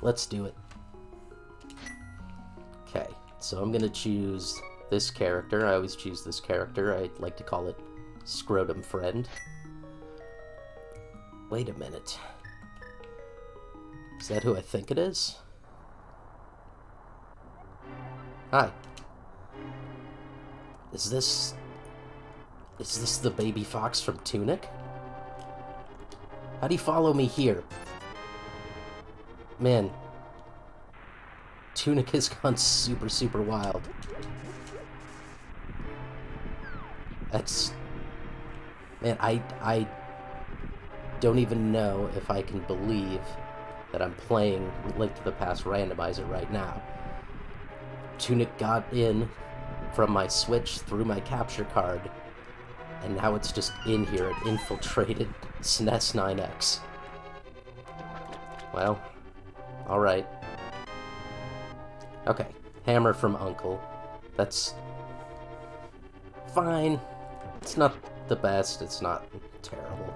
let's do it. Okay, so I'm gonna choose this character. I always choose this character. I like to call it Scrotum Friend. Wait a minute. Is that who I think it is? Hi. Is this the baby fox from Tunic? How do you follow me here? Man, Tunic has gone super, super wild. That's... Man, I don't even know if I can believe that I'm playing Link to the Past Randomizer right now. Tunic got in from my Switch through my capture card, and now it's just in here and infiltrated SNES 9X. Well, alright. Okay, hammer from Uncle. That's fine. It's not the best, it's not terrible.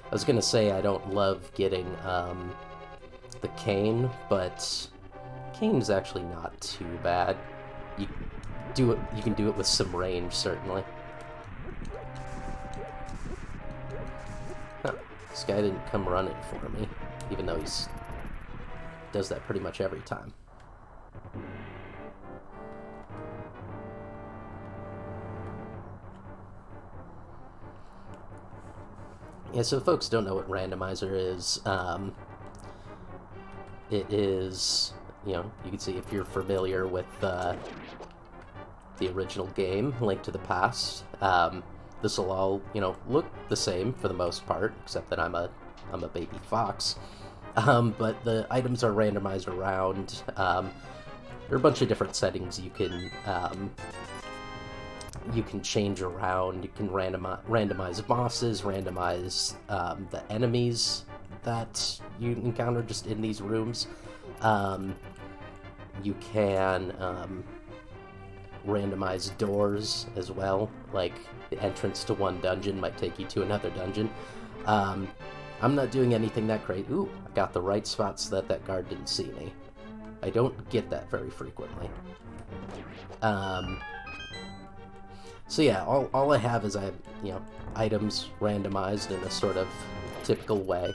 I was gonna say I don't love getting the cane, but cane's actually not too bad. You can do it with some range, certainly. Huh, this guy didn't come running for me, even though he's does that pretty much every time. Yeah, so folks don't know what Randomizer is. It is, you know, you can see if you're familiar with the original game, Link to the Past. This will all, you know, look the same for the most part, except that I'm a baby fox. But the items are randomized around. There are a bunch of different settings you can change around. You can randomize bosses, randomize the enemies that you encounter just in these rooms. You can randomize doors as well, like the entrance to one dungeon might take you to another dungeon. I'm not doing anything that great. Ooh, I got the right spot so that that guard didn't see me. I don't get that very frequently. So yeah, all I have is I have, you know, items randomized in a sort of typical way.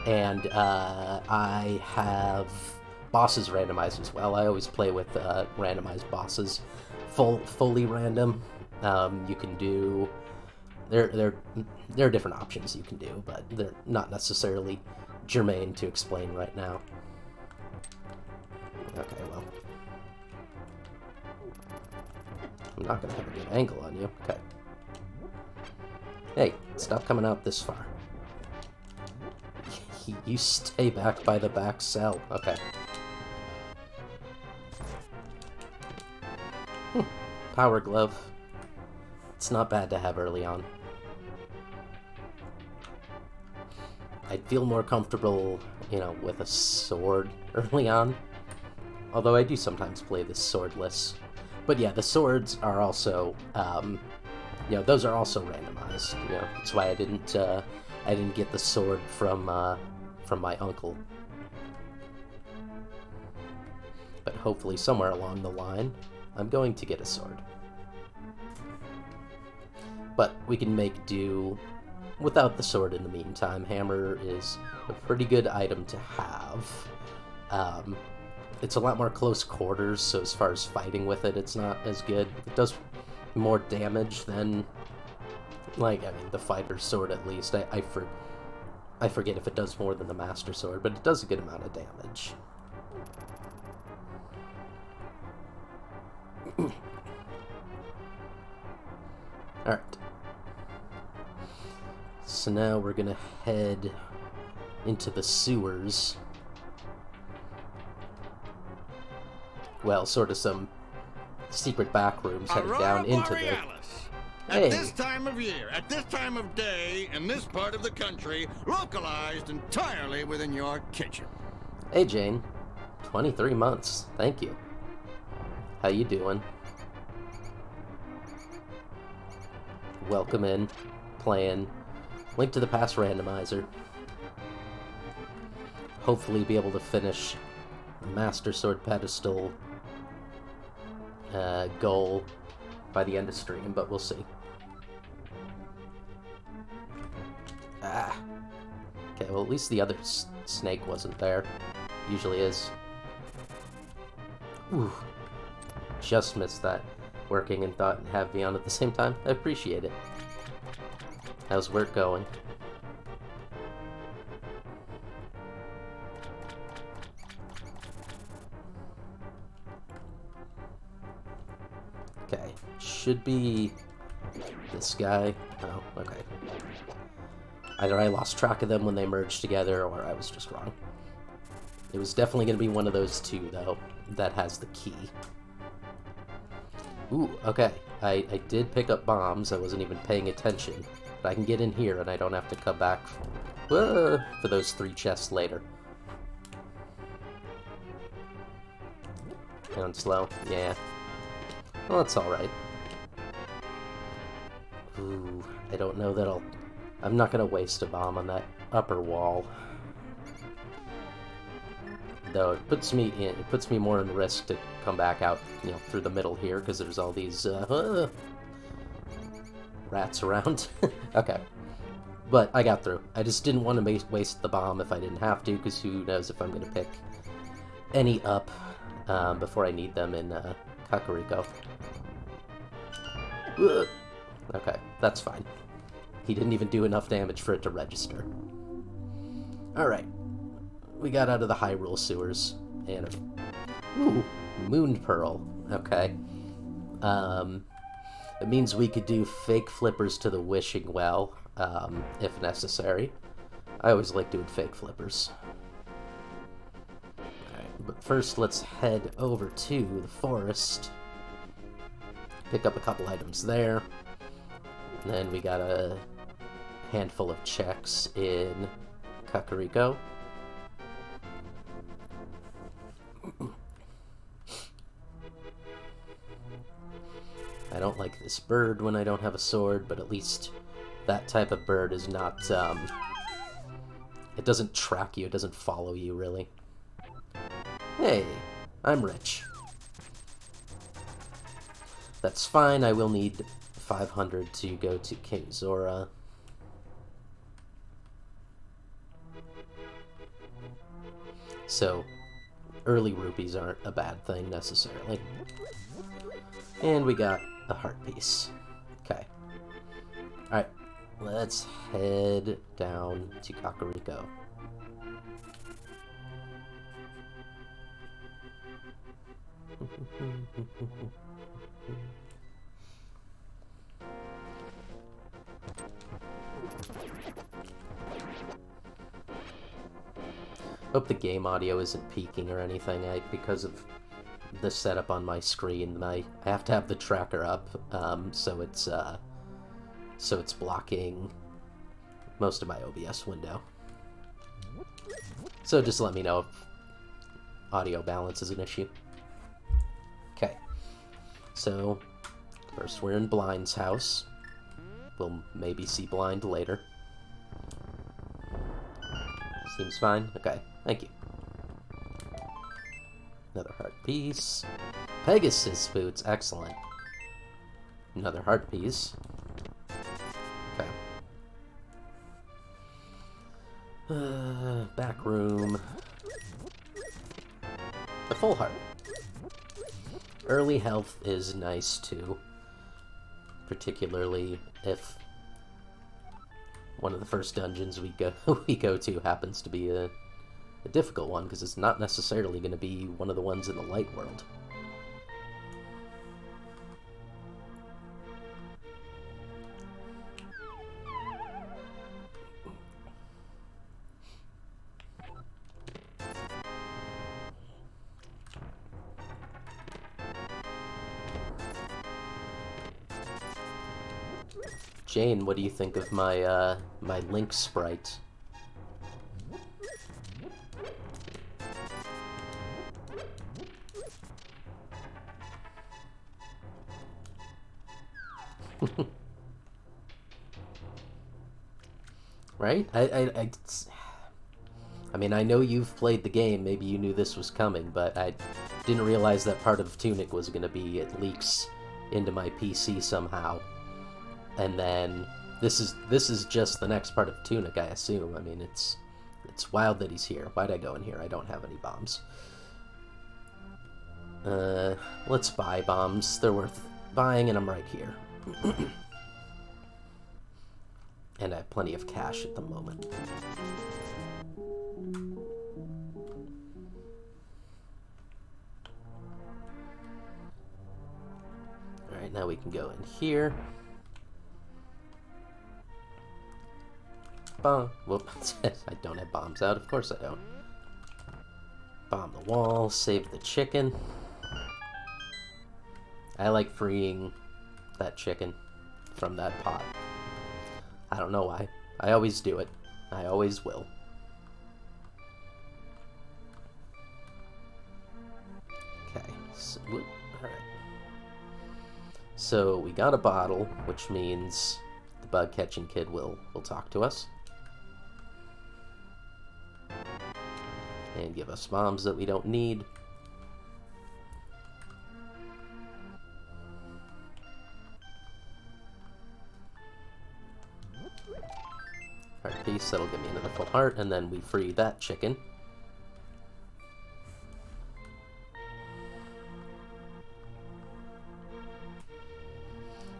And I have bosses randomized as well. I always play with randomized bosses, fully random. You can do there are different options you can do, but they're not necessarily germane to explain right now. Okay, well, I'm not gonna have a good angle on you. Okay. Hey, stop coming out this far. You stay back by the back cell. Okay. Power glove. It's not bad to have early on. I'd feel more comfortable, you know, with a sword early on. Although I do sometimes play this swordless. But yeah, the swords are also, you know, those are also randomized. You know, that's why I didn't get the sword from my uncle. But hopefully somewhere along the line, I'm going to get a sword. But we can make do without the sword in the meantime. Hammer is a pretty good item to have. It's a lot more close quarters, so as far as fighting with it, it's not as good. It does more damage than, like, I mean, the fighter's sword at least. I forget if it does more than the Master Sword, but it does a good amount of damage. Alright. So now we're gonna head into the sewers. Well, sort of some secret back rooms heading down into the... At this time of year, at this time of day, in this part of the country, localized entirely within your kitchen. Hey, Jane. 23 months. Thank you. How you doing? welcome in, playing Link to the Past Randomizer. Hopefully be able to finish the Master Sword pedestal goal by the end of stream, but we'll see. Ah. Okay, well at least the other snake wasn't there. Usually is. Ooh. Just missed that. Working and thought and have me on at the same time. I appreciate it. How's work going? Okay, should be this guy. Oh, okay. Either I lost track of them when they merged together, or I was just wrong. It was definitely going to be one of those two, though, that has the key. Ooh, okay. I did pick up bombs. I wasn't even paying attention. But I can get in here, and I don't have to come back for those 3 chests later. Going slow? Yeah. Well, that's alright. Ooh, I don't know that I'm not gonna waste a bomb on that upper wall. Though it puts me more in risk to come back out, you know, through the middle here, because there's all these rats around. Okay. But I got through. I just didn't want to waste the bomb if I didn't have to, because who knows if I'm going to pick any up before I need them in Kakariko. Okay, that's fine. He didn't even do enough damage for it to register. Alright. We got out of the Hyrule sewers. And ooh, Moon Pearl. Okay. It means we could do fake flippers to the wishing well, if necessary. I always like doing fake flippers. Alright, but first let's head over to the forest. Pick up a couple items there. And then we got a handful of checks in Kakariko. I don't like this bird when I don't have a sword, but at least that type of bird is not, it doesn't track you, it doesn't follow you, really. Hey, I'm rich. That's fine, I will need 500 to go to King Zora. So, early rupees aren't a bad thing, necessarily. And we got a heart piece. Okay. Alright, let's head down to Kakariko. Hope the game audio isn't peaking or anything, because of the setup on my screen. I have to have the tracker up, so it's blocking most of my OBS window. So just let me know if audio balance is an issue. Okay, so first we're in Blind's house. We'll maybe see Blind later. Seems fine? Okay, thank you. Another heart piece. Pegasus boots, excellent. Another heart piece. Okay. Back room. A full heart. Early health is nice too. Particularly if one of the first dungeons we go to happens to be a difficult one, because it's not necessarily going to be one of the ones in the light world. Jane, what do you think of my my Link sprite? Right? I mean, I know you've played the game, maybe you knew this was coming, but I didn't realize that part of Tunic was going to be it leaks into my PC somehow. And then this is just the next part of Tunic, I assume. I mean, it's wild that he's here. Why'd I go in here? I don't have any bombs. Let's buy bombs. They're worth buying, and I'm right here. And I have plenty of cash at the moment. Alright, now we can go in here. Bomb. Whoop. I don't have bombs out. Of course I don't. Bomb the wall. Save the chicken. I like freeing that chicken from that pot. I don't know why. I always do it. I always will. Okay. So, alright. So we got a bottle, which means the bug catching kid will talk to us. And give us bombs that we don't need. Heart piece, that'll give me another full heart, and then we free that chicken.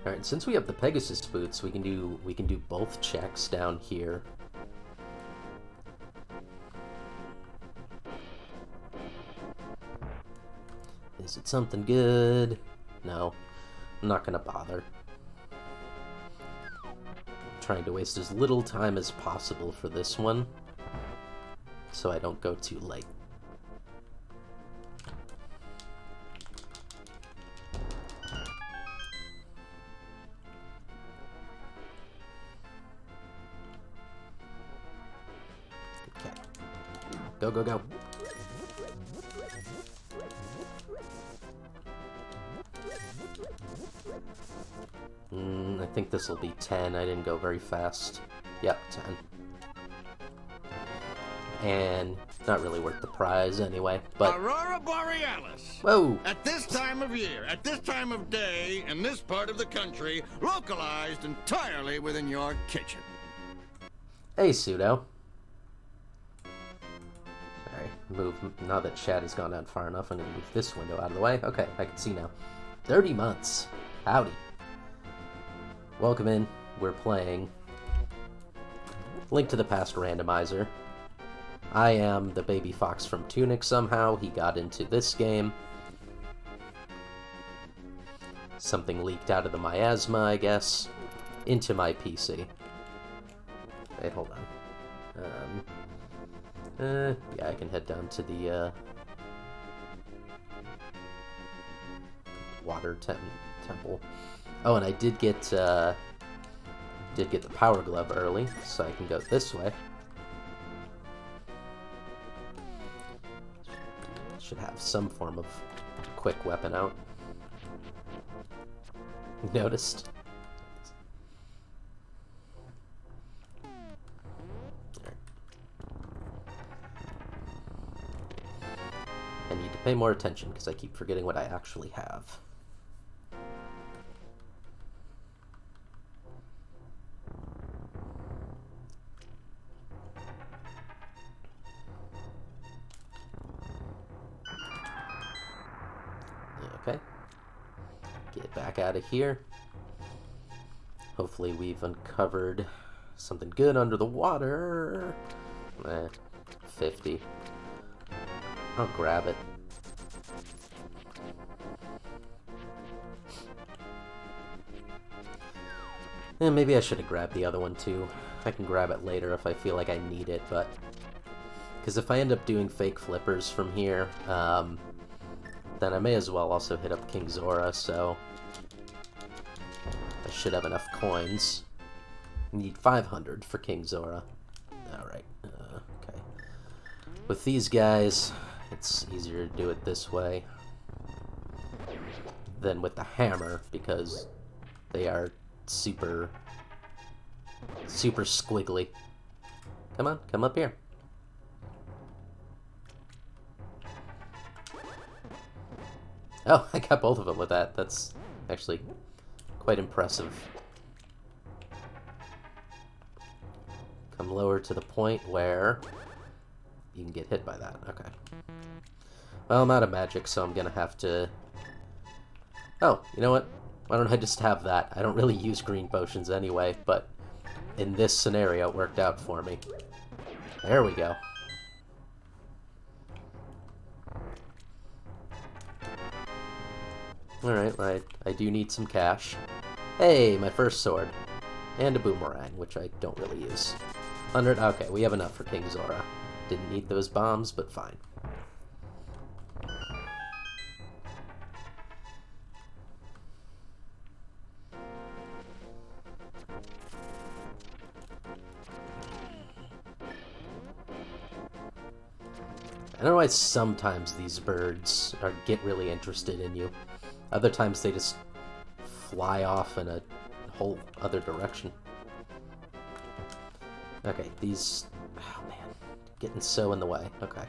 Alright, since we have the Pegasus boots, we can do both checks down here. Is it something good? No. I'm not gonna bother. I'm trying to waste as little time as possible for this one, so I don't go too late. Okay. Go, go, go. I think this will be 10. I didn't go very fast. Yep, 10. And not really worth the prize anyway, but... Aurora Borealis! Whoa! At this time of year, at this time of day, in this part of the country, localized entirely within your kitchen. Hey, Pseudo. Sorry, move. Now that chat has gone down far enough, I'm going to move this window out of the way. Okay, I can see now. 30 months. Howdy. Welcome in. We're playing Link to the Past Randomizer. I am the baby fox from Tunic somehow. He got into this game. Something leaked out of the miasma, I guess, into my PC. Wait, hold on. Yeah, I can head down to the water temple. Oh, and I did get the power glove early, so I can go this way. Should have some form of quick weapon out. Noticed? Right. I need to pay more attention because I keep forgetting what I actually have. Okay. Get back out of here. Hopefully we've uncovered something good under the water. 50. I'll grab it. And maybe I should have grabbed the other one too. I can grab it later if I feel like I need it, but... Because if I end up doing fake flippers from here, then I may as well also hit up King Zora, so... I should have enough coins. I need 500 for King Zora. Alright, okay. With these guys, it's easier to do it this way than with the hammer, because they are super squiggly. Come on, come up here. Oh, I got both of them with that. That's actually quite impressive. Come lower to the point where you can get hit by that. Okay. Well, I'm out of magic, so I'm gonna have to... Oh, you know what? Why don't I just have that? I don't really use green potions anyway, but in this scenario it worked out for me. There we go. Alright, I do need some cash. Hey, my first sword. And a boomerang, which I don't really use. 100, okay, we have enough for King Zora. Didn't need those bombs, but fine. I don't know why sometimes these birds get really interested in you. Other times they just fly off in a whole other direction. Okay, these... Oh man, getting so in the way. Okay.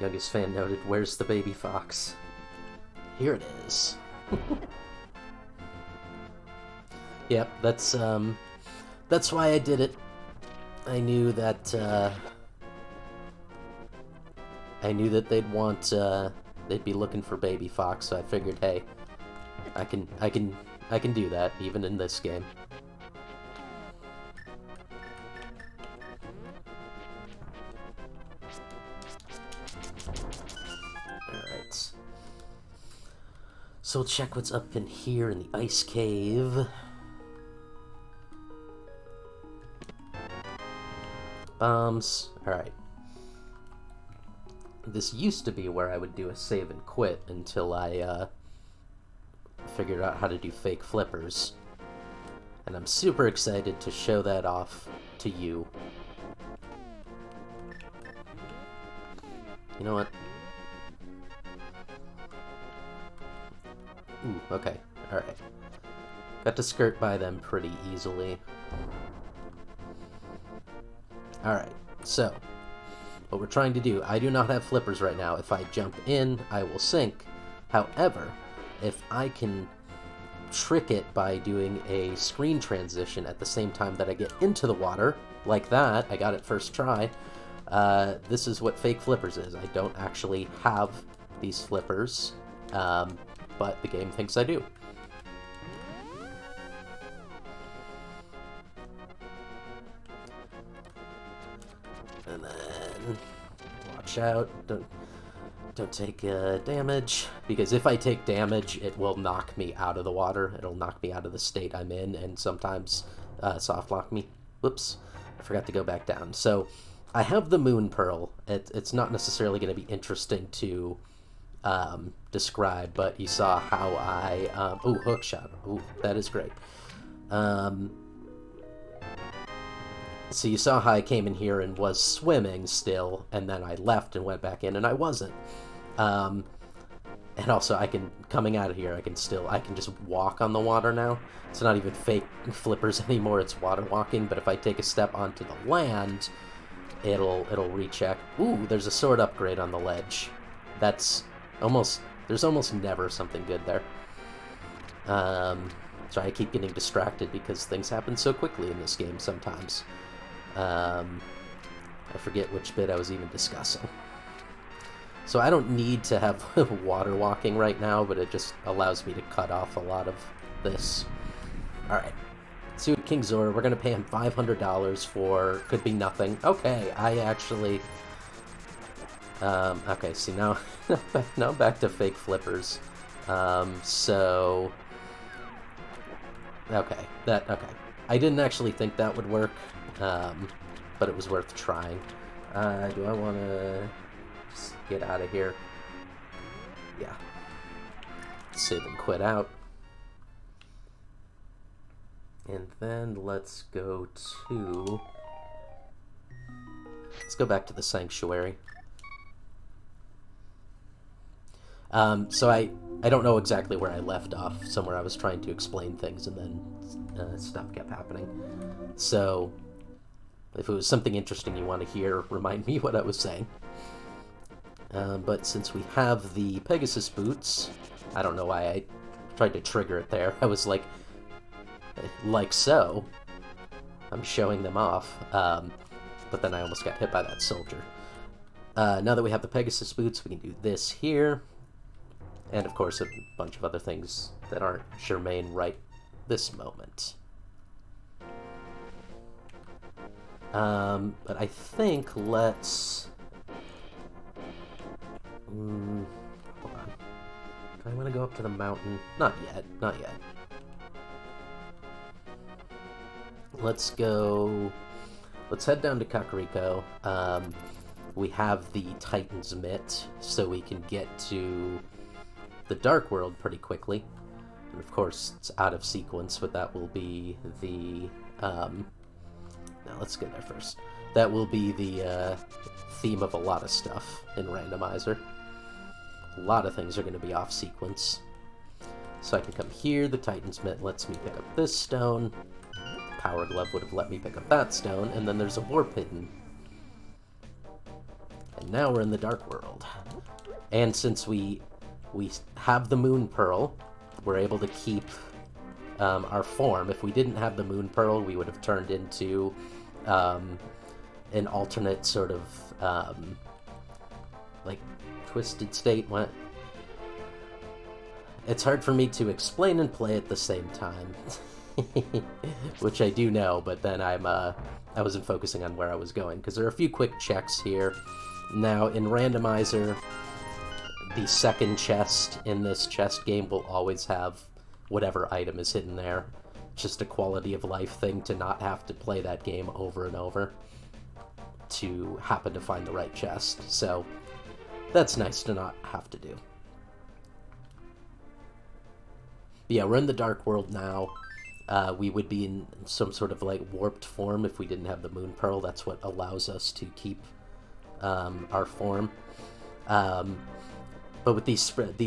Youngest fan noted, where's the baby fox? Here it is. Yep, that's why I did it. I knew that they'd be looking for baby fox, so I figured, hey, I can do that even in this game. Alright. So we'll check what's up in here in the ice cave. Bombs. Alright. This used to be where I would do a save and quit until I figured out how to do fake flippers. And I'm super excited to show that off to you. You know what? Ooh, okay. Alright. Got to skirt by them pretty easily. Alright, so what we're trying to do, I do not have flippers right now. If I jump in, I will sink. However, if I can trick it by doing a screen transition at the same time that I get into the water, like that, I got it first try, this is what fake flippers is. I don't actually have these flippers, but the game thinks I do. And then watch out, don't take damage, because if I take damage, it will knock me out of the water. It'll knock me out of the state I'm in, and sometimes soft lock me. Whoops, I forgot to go back down. So I have the Moon Pearl. It's not necessarily going to be interesting to describe, but you saw how I... ooh, hook shot. Ooh, that is great. So you saw how I came in here and was swimming still, and then I left and went back in, and I wasn't. And also, coming out of here, I can just walk on the water now. It's not even fake flippers anymore, it's water walking, but if I take a step onto the land, it'll recheck. Ooh, there's a sword upgrade on the ledge. There's almost never something good there. So I keep getting distracted because things happen so quickly in this game sometimes. I forget which bit I was even discussing. So I don't need to have water walking right now, but it just allows me to cut off a lot of this. Alright. Let's see what King Zora, we're going to pay him $500 for, could be nothing. Okay, I actually... okay, see now, now back to fake flippers. So... Okay, okay. I didn't actually think that would work, but it was worth trying. Do I want to just get out of here? Yeah. Save and quit out. And then let's go back to the sanctuary. So I don't know exactly where I left off, somewhere I was trying to explain things and then stuff kept happening. So If it was something interesting you want to hear, remind me what I was saying. But since we have the Pegasus boots, I don't know why I tried to trigger it there. I was like so. I'm showing them off. But then I almost got hit by that soldier. Now that we have the Pegasus boots, we can do this here. And of course a bunch of other things that aren't germane right this moment. But I think let's... hold on. Do I want to go up to the mountain? Not yet, not yet. Let's go... Let's head down to Kakariko. We have the Titan's Mitt, so we can get to the Dark World pretty quickly. And of course, it's out of sequence, but that will be the... Now, let's get there first. That will be the theme of a lot of stuff in Randomizer. A lot of things are going to be off sequence. So I can come here, the Titan's Mitt lets me pick up this stone. Power Glove would have let me pick up that stone, and then there's a warp hidden. And now we're in the Dark World. And since we have the Moon Pearl, we're able to keep our form. If we didn't have the Moon Pearl, we would have turned into an alternate sort of like twisted state. What? It's hard for me to explain and play at the same time, which I do know. But then I wasn't focusing on where I was going because there are a few quick checks here. Now in Randomizer, the second chest in this chest game will always have whatever item is hidden there. Just a quality of life thing to not have to play that game over and over to happen to find the right chest. So that's nice to not have to do. But yeah, we're in the Dark World now. We would be in some sort of like warped form if we didn't have the Moon Pearl. That's what allows us to keep our form. But with these sprites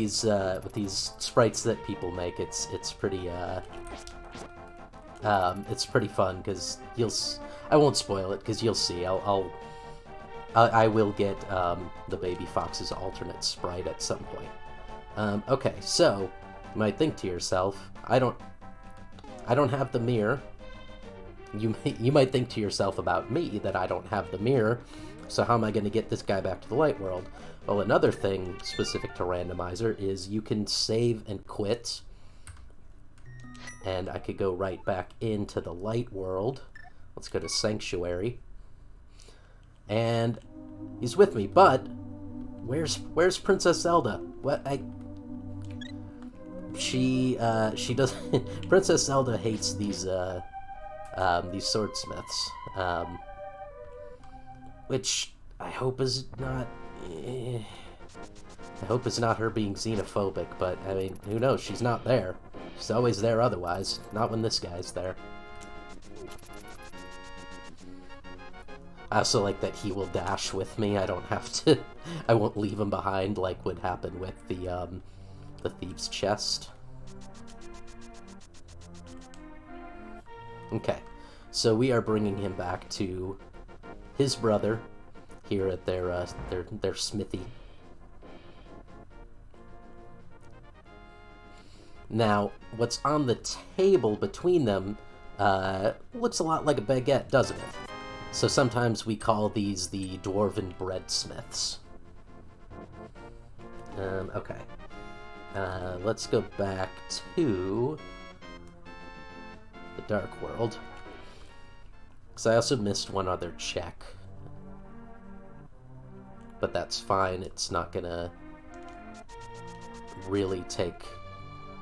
that people make, it's pretty fun because I won't spoil it because you'll see. I will get the Baby Fox's alternate sprite at some point. Okay, so you might think to yourself, I don't have the mirror. You might think to yourself about me that I don't have the mirror. So how am I going to get this guy back to the light world? Well, another thing specific to Randomizer is you can save and quit. And I could go right back into the light world. Let's go to Sanctuary. And he's with me, but where's Princess Zelda? What? She doesn't... Princess Zelda hates these swordsmiths. Which I hope is not... I hope it's not her being xenophobic, but, I mean, who knows? She's not there. She's always there otherwise. Not when this guy's there. I also like that he will dash with me. I don't have to... I won't leave him behind like would happen with the Thieves' Chest. Okay. So we are bringing him back to his brother here at their smithy. Now, what's on the table between them looks a lot like a baguette, doesn't it? So sometimes we call these the Dwarven Breadsmiths. Okay. Let's go back to the Dark World. Because I also missed one other check. But that's fine, it's not gonna really take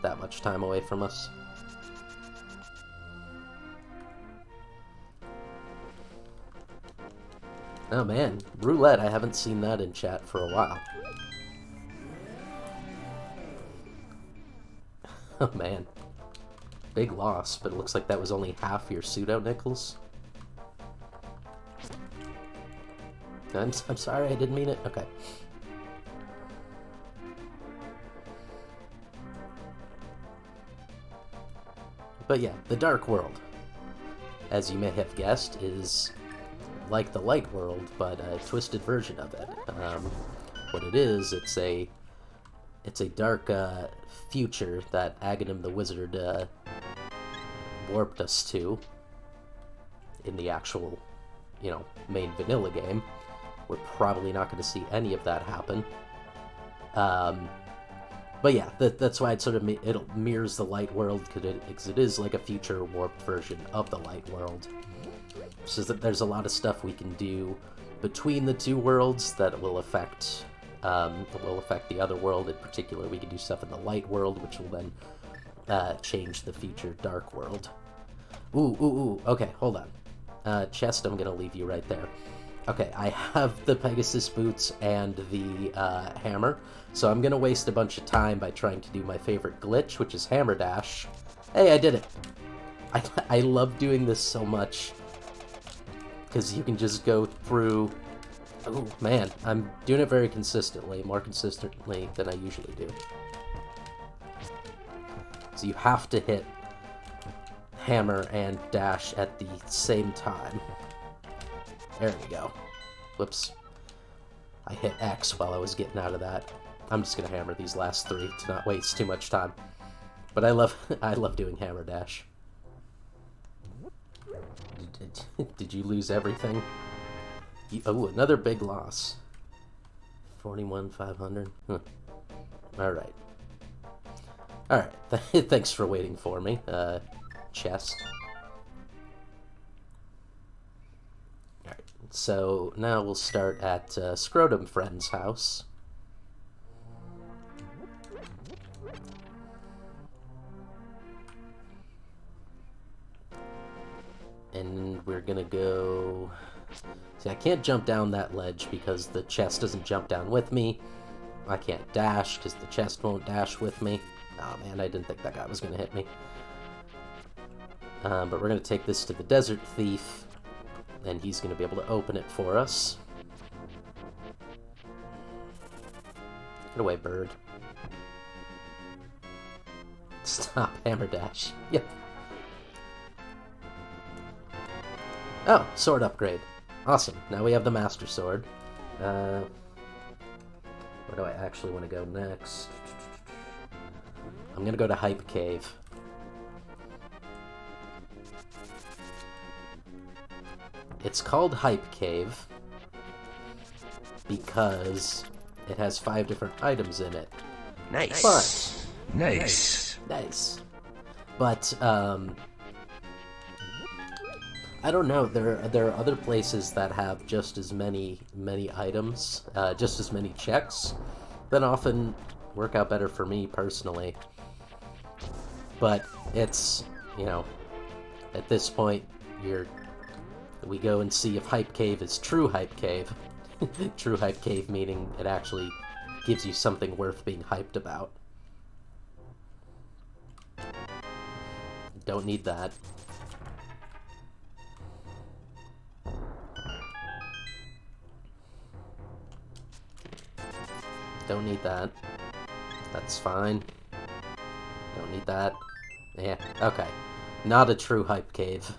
that much time away from us. Oh man, roulette, I haven't seen that in chat for a while. Oh man. Big loss, but it looks like that was only half your pseudo-nickels. I'm sorry, I didn't mean it. Okay. But yeah, the Dark World, as you may have guessed, is like the Light World, but a twisted version of it. What it is, it's a dark future that Aghanim the Wizard warped us to in the actual, main vanilla game. We're probably not going to see any of that happen. But yeah, that's why it mirrors the Light World, because it is like a future warped version of the Light World. So that there's a lot of stuff we can do between the two worlds that will affect the other world. In particular, we can do stuff in the Light World, which will then change the future Dark World. Ooh, okay, hold on. Chest, I'm gonna leave you right there. Okay, I have the Pegasus boots and the hammer, so I'm gonna waste a bunch of time by trying to do my favorite glitch, which is hammer dash. Hey, I did it! I love doing this so much, because you can just go through... Oh, man, I'm doing it very consistently, more consistently than I usually do. So you have to hit hammer and dash at the same time. There we go. Whoops. I hit X while I was getting out of that. I'm just gonna hammer these last three to not waste too much time. But I love doing hammer dash. Did you lose everything? Oh, another big loss. 41,500. Huh. Alright. Alright. Thanks for waiting for me. Chest. Alright. So now we'll start at Scrotum Friend's house. And we're gonna go... See, I can't jump down that ledge because the chest doesn't jump down with me. I can't dash because the chest won't dash with me. Oh man, I didn't think that guy was gonna hit me. But we're gonna take this to the Desert Thief, and he's gonna be able to open it for us. Get away, bird. Stop, hammer dash. Yep. Oh, sword upgrade. Awesome. Now we have the Master Sword. Where do I actually want to go next? I'm gonna go to Hype Cave. It's called Hype Cave because it has 5 different items in it. Nice. But... Nice. Nice. But, I don't know. There are other places that have just as many items, just as many checks, that often work out better for me personally. But it's, at this point, we go and see if Hype Cave is true Hype Cave. True Hype Cave meaning it actually gives you something worth being hyped about. Don't need that. Don't need that. That's fine. Don't need that. Yeah, okay. Not a true Hype Cave.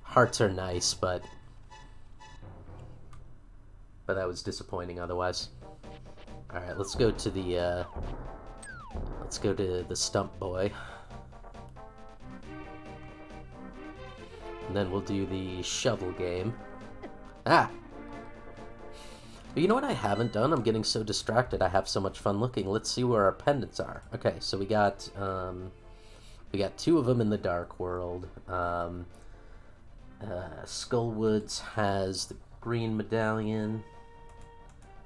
Hearts are nice, but that was disappointing otherwise. Alright, let's go to the, Stump Boy. And then we'll do the shovel game. Ah! But you know what I haven't done? I'm getting so distracted. I have so much fun looking. Let's see where our pendants are. Okay, so we got 2 of them in the Dark World. Skullwoods has the green medallion.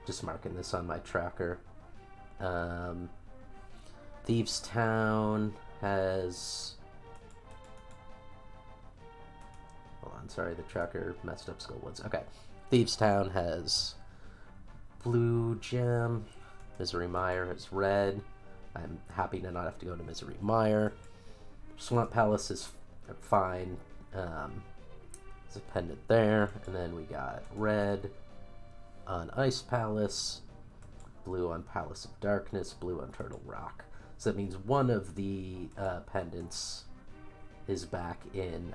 Just marking this on my tracker. Thieves Town has... Hold on, sorry, the tracker messed up Skullwoods. Okay. Thieves Town has blue gem. Misery Mire has red. I'm happy to not have to go to Misery Mire. Swamp Palace is fine. There's a pendant there. And then we got red on Ice Palace, blue on Palace of Darkness, blue on Turtle Rock. So that means one of the pendants is back in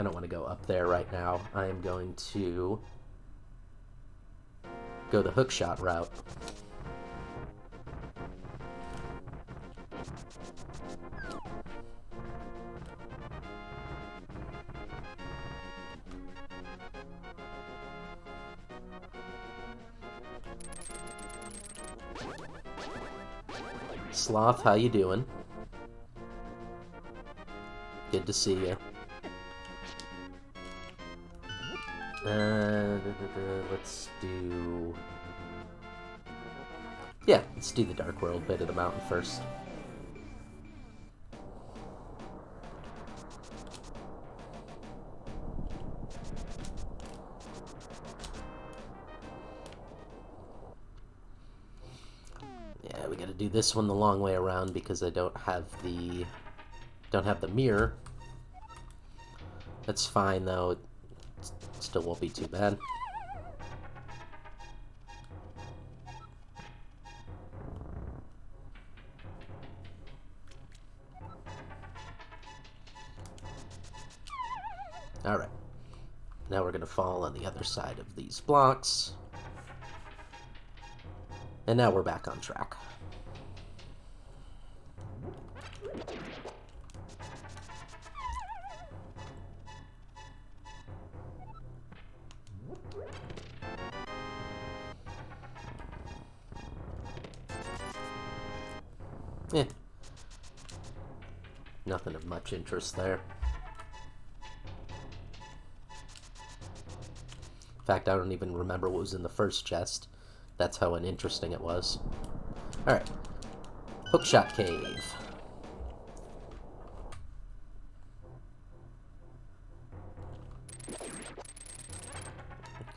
I don't want to go up there right now. I am going to go the hookshot route. Sloth, how you doing? Good to see you. Let's do... Yeah, let's do the Dark World bit of the mountain first. Yeah, we gotta do this one the long way around because I don't have the mirror. That's fine though. It still won't be too bad. Alright. Now we're gonna fall on the other side of these blocks. And now we're back on track. Eh. Nothing of much interest there. In fact, I don't even remember what was in the first chest. That's how uninteresting it was. Alright. Hookshot Cave.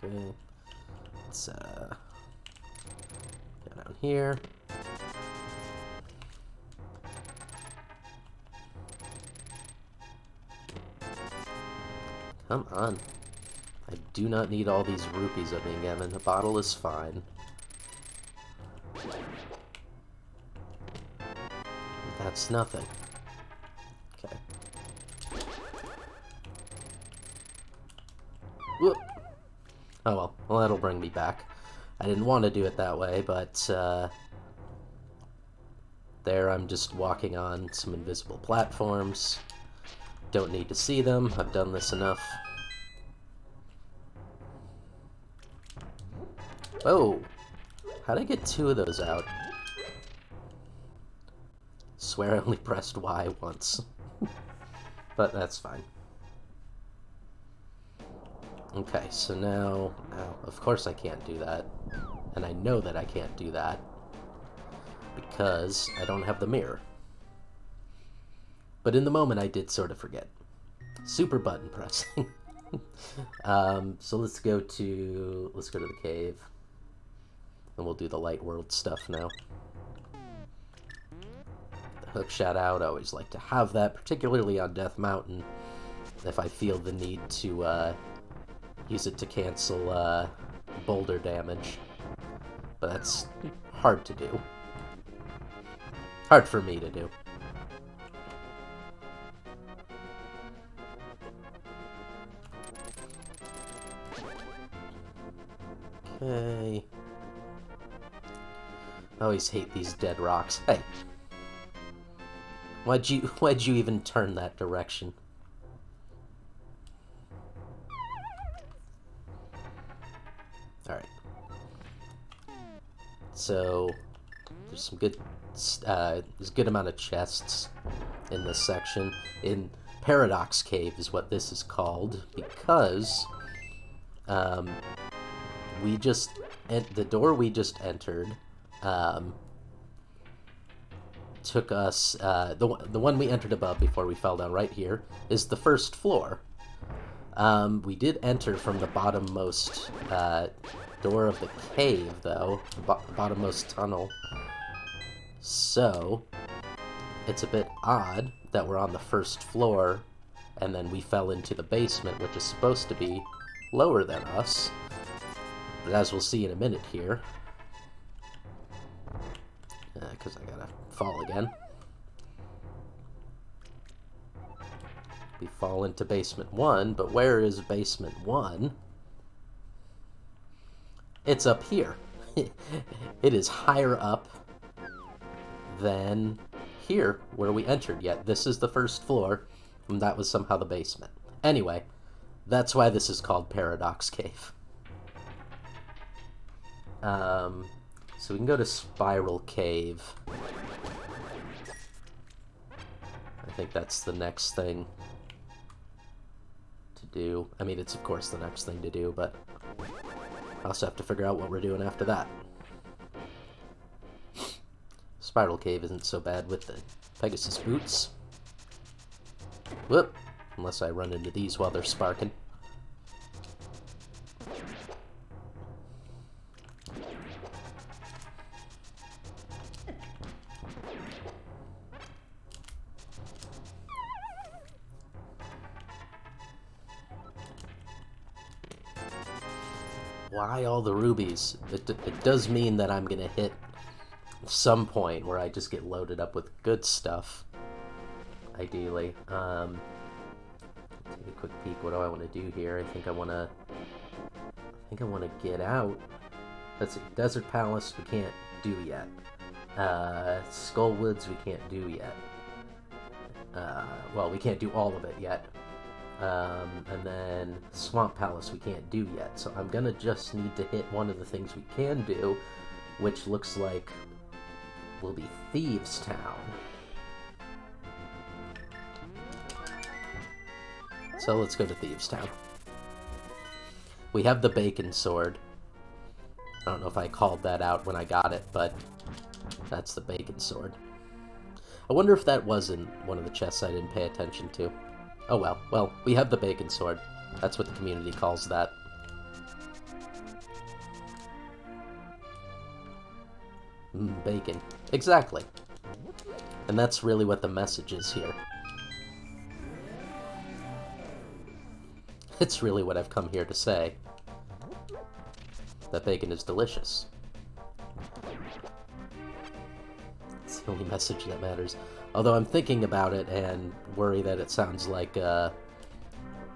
Okay. Let's go down here. Come on. I do not need all these rupees I'm being given. A bottle is fine. That's nothing. Okay. Whoop. Oh well. Well, that'll bring me back. I didn't want to do it that way, but there I'm just walking on some invisible platforms. Don't need to see them. I've done this enough. Oh! How'd I get 2 of those out? Swear I only pressed Y once. But that's fine. Okay, so now... Oh, of course I can't do that. And I know that I can't do that. Because I don't have the mirror. But in the moment I did sort of forget. Super button pressing. So let's go to the cave. And we'll do the light world stuff now. The hookshot out, I always like to have that, particularly on Death Mountain, if I feel the need to use it to cancel boulder damage. But that's hard to do. Hard for me to do. Okay. I always hate these dead rocks. Hey. Why'd you even turn that direction? Alright. So there's some good there's a good amount of chests in this section. In Paradox Cave is what this is called, because the door we just entered took us, the one we entered above before we fell down right here, is the first floor. We did enter from the bottommost door of the cave, though, the bottommost tunnel. So, it's a bit odd that we're on the first floor, and then we fell into the basement, which is supposed to be lower than us. But as we'll see in a minute here, because I gotta fall again, We fall into basement 1, but where is basement 1? It's up here. It is higher up than here, where we entered yet. This is the first floor, and that was somehow the basement. Anyway, that's why this is called Paradox Cave. So we can go to Spiral Cave. I think that's the next thing to do. I mean, it's of course the next thing to do, but I also have to figure out what we're doing after that. Spiral Cave isn't so bad with the Pegasus boots. Whoop! Unless I run into these while they're sparking. Why all the rubies? It does mean that I'm gonna hit some point where I just get loaded up with good stuff. Ideally. Take a quick peek. What do I want to do here? I think I want to get out. Let's see. Desert Palace we can't do yet. Skull Woods we can't do yet. Well, we can't do all of it yet. And then Swamp Palace we can't do yet. So I'm gonna just need to hit one of the things we can do, which looks like will be Thieves Town. So let's go to Thieves Town. We have the Bacon Sword. I don't know if I called that out when I got it, but that's the Bacon Sword. I wonder if that was in one of the chests I didn't pay attention to. Oh well. Well, we have the Bacon Sword. That's what the community calls that. Bacon. Exactly. And that's really what the message is here. It's really what I've come here to say. That bacon is delicious. It's the only message that matters. Although I'm thinking about it and worry that it sounds like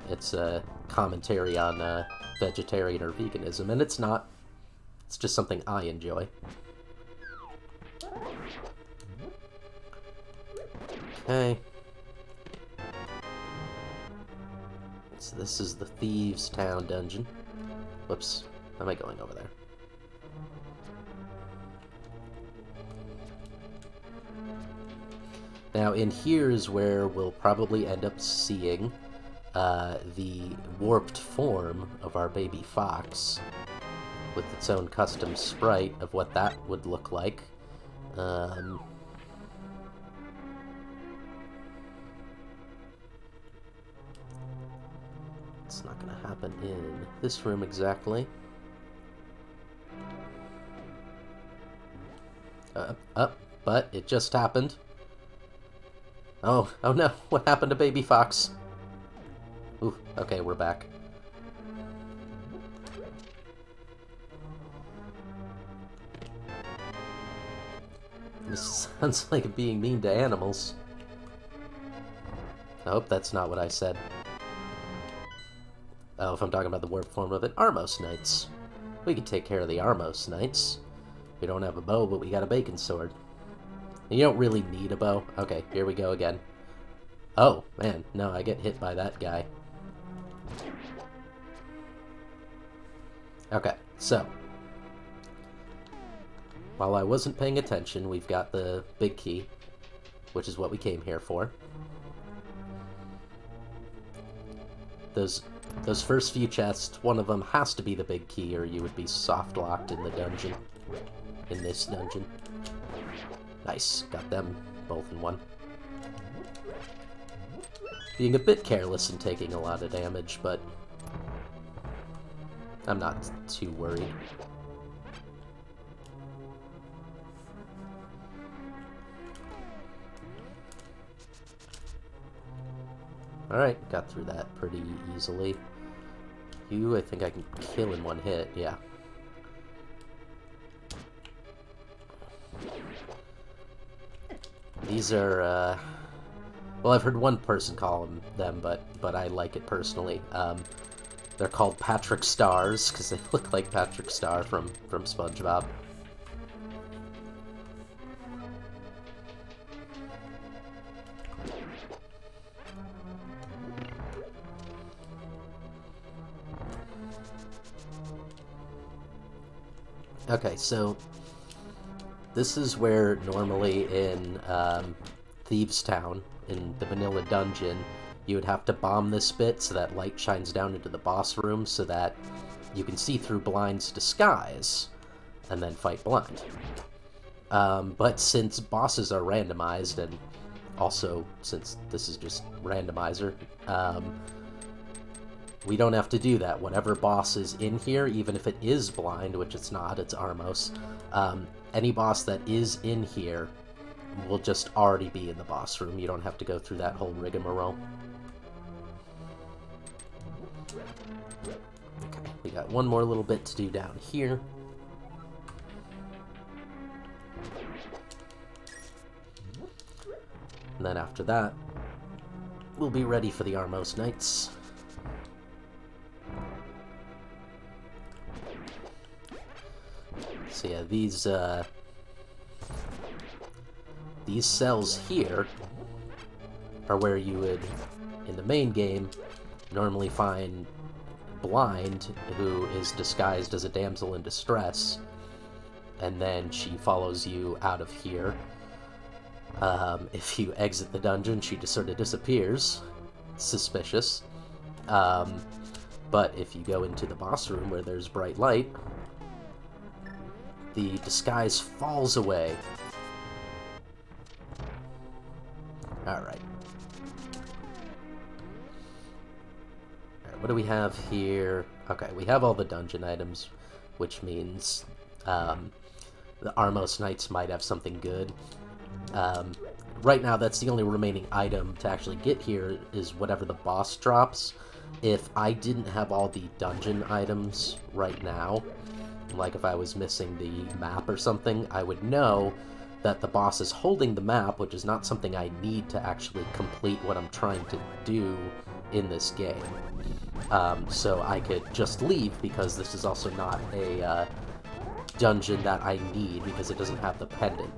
it's a commentary on vegetarian or veganism, and it's not. It's just something I enjoy. Okay. So this is the Thieves Town dungeon. Whoops. How am I going over there? Now, in here is where we'll probably end up seeing the warped form of our baby fox with its own custom sprite of what that would look like. It's not going to happen in this room exactly. But it just happened. Oh no, what happened to Baby Fox? Ooh, okay, we're back. This sounds like being mean to animals. I hope that's not what I said. Oh, if I'm talking about the warp form of it, Armos Knights. We could take care of the Armos Knights. We don't have a bow, but we got a bacon sword. And you don't really need a bow. Okay, here we go again. Oh, man, no, I get hit by that guy. Okay, so. While I wasn't paying attention, we've got the big key, which is what we came here for. Those first few chests, one of them has to be the big key, or you would be soft-locked in the dungeon. In this dungeon. Nice, got them both in one. Being a bit careless and taking a lot of damage, but I'm not too worried. Alright, got through that pretty easily. You, I think I can kill in one hit, yeah. These are, Well, I've heard one person call them, but I like it personally. They're called Patrick Stars because they look like Patrick Star from SpongeBob. Okay, so this is where normally in Thieves Town, in the vanilla dungeon, you would have to bomb this bit so that light shines down into the boss room so that you can see through Blind's disguise and then fight Blind. But since bosses are randomized, and also since this is just Randomizer, we don't have to do that. Whatever boss is in here, even if it is Blind, which it's not, it's Armos, any boss that is in here will just already be in the boss room. You don't have to go through that whole rigmarole. Okay, we got one more little bit to do down here. And then after that, we'll be ready for the Armos Knights. So yeah, these cells here are where you would, in the main game, normally find Blind, who is disguised as a damsel in distress, and then she follows you out of here. If you exit the dungeon, she just sort of disappears. Suspicious. But if you go into the boss room where there's bright light, the disguise falls away. Alright. What do we have here? Okay, we have all the dungeon items, which means the Armos Knights might have something good. Right now, that's the only remaining item to actually get here is whatever the boss drops. If I didn't have all the dungeon items right now, like if I was missing the map or something, I would know that the boss is holding the map, which is not something I need to actually complete what I'm trying to do in this game. So I could just leave, because this is also not a dungeon that I need, because it doesn't have the pendant.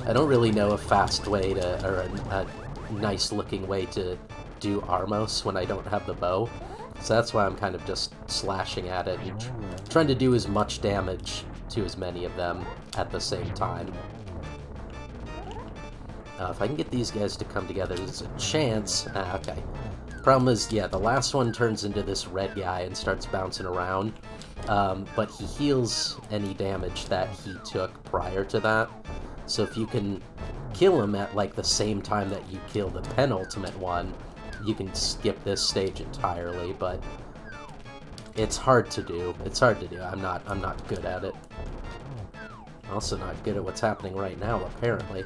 I don't really know a fast way to, or a nice looking way to do Armos when I don't have the bow. So that's why I'm kind of just slashing at it and trying to do as much damage to as many of them at the same time. If I can get these guys to come together, there's a chance. Okay. Problem is, yeah, the last one turns into this red guy and starts bouncing around. But he heals any damage that he took prior to that. So if you can kill him at, like, the same time that you kill the penultimate one, you can skip this stage entirely, but it's hard to do. It's hard to do. I'm not good at it. Also not good at what's happening right now, apparently.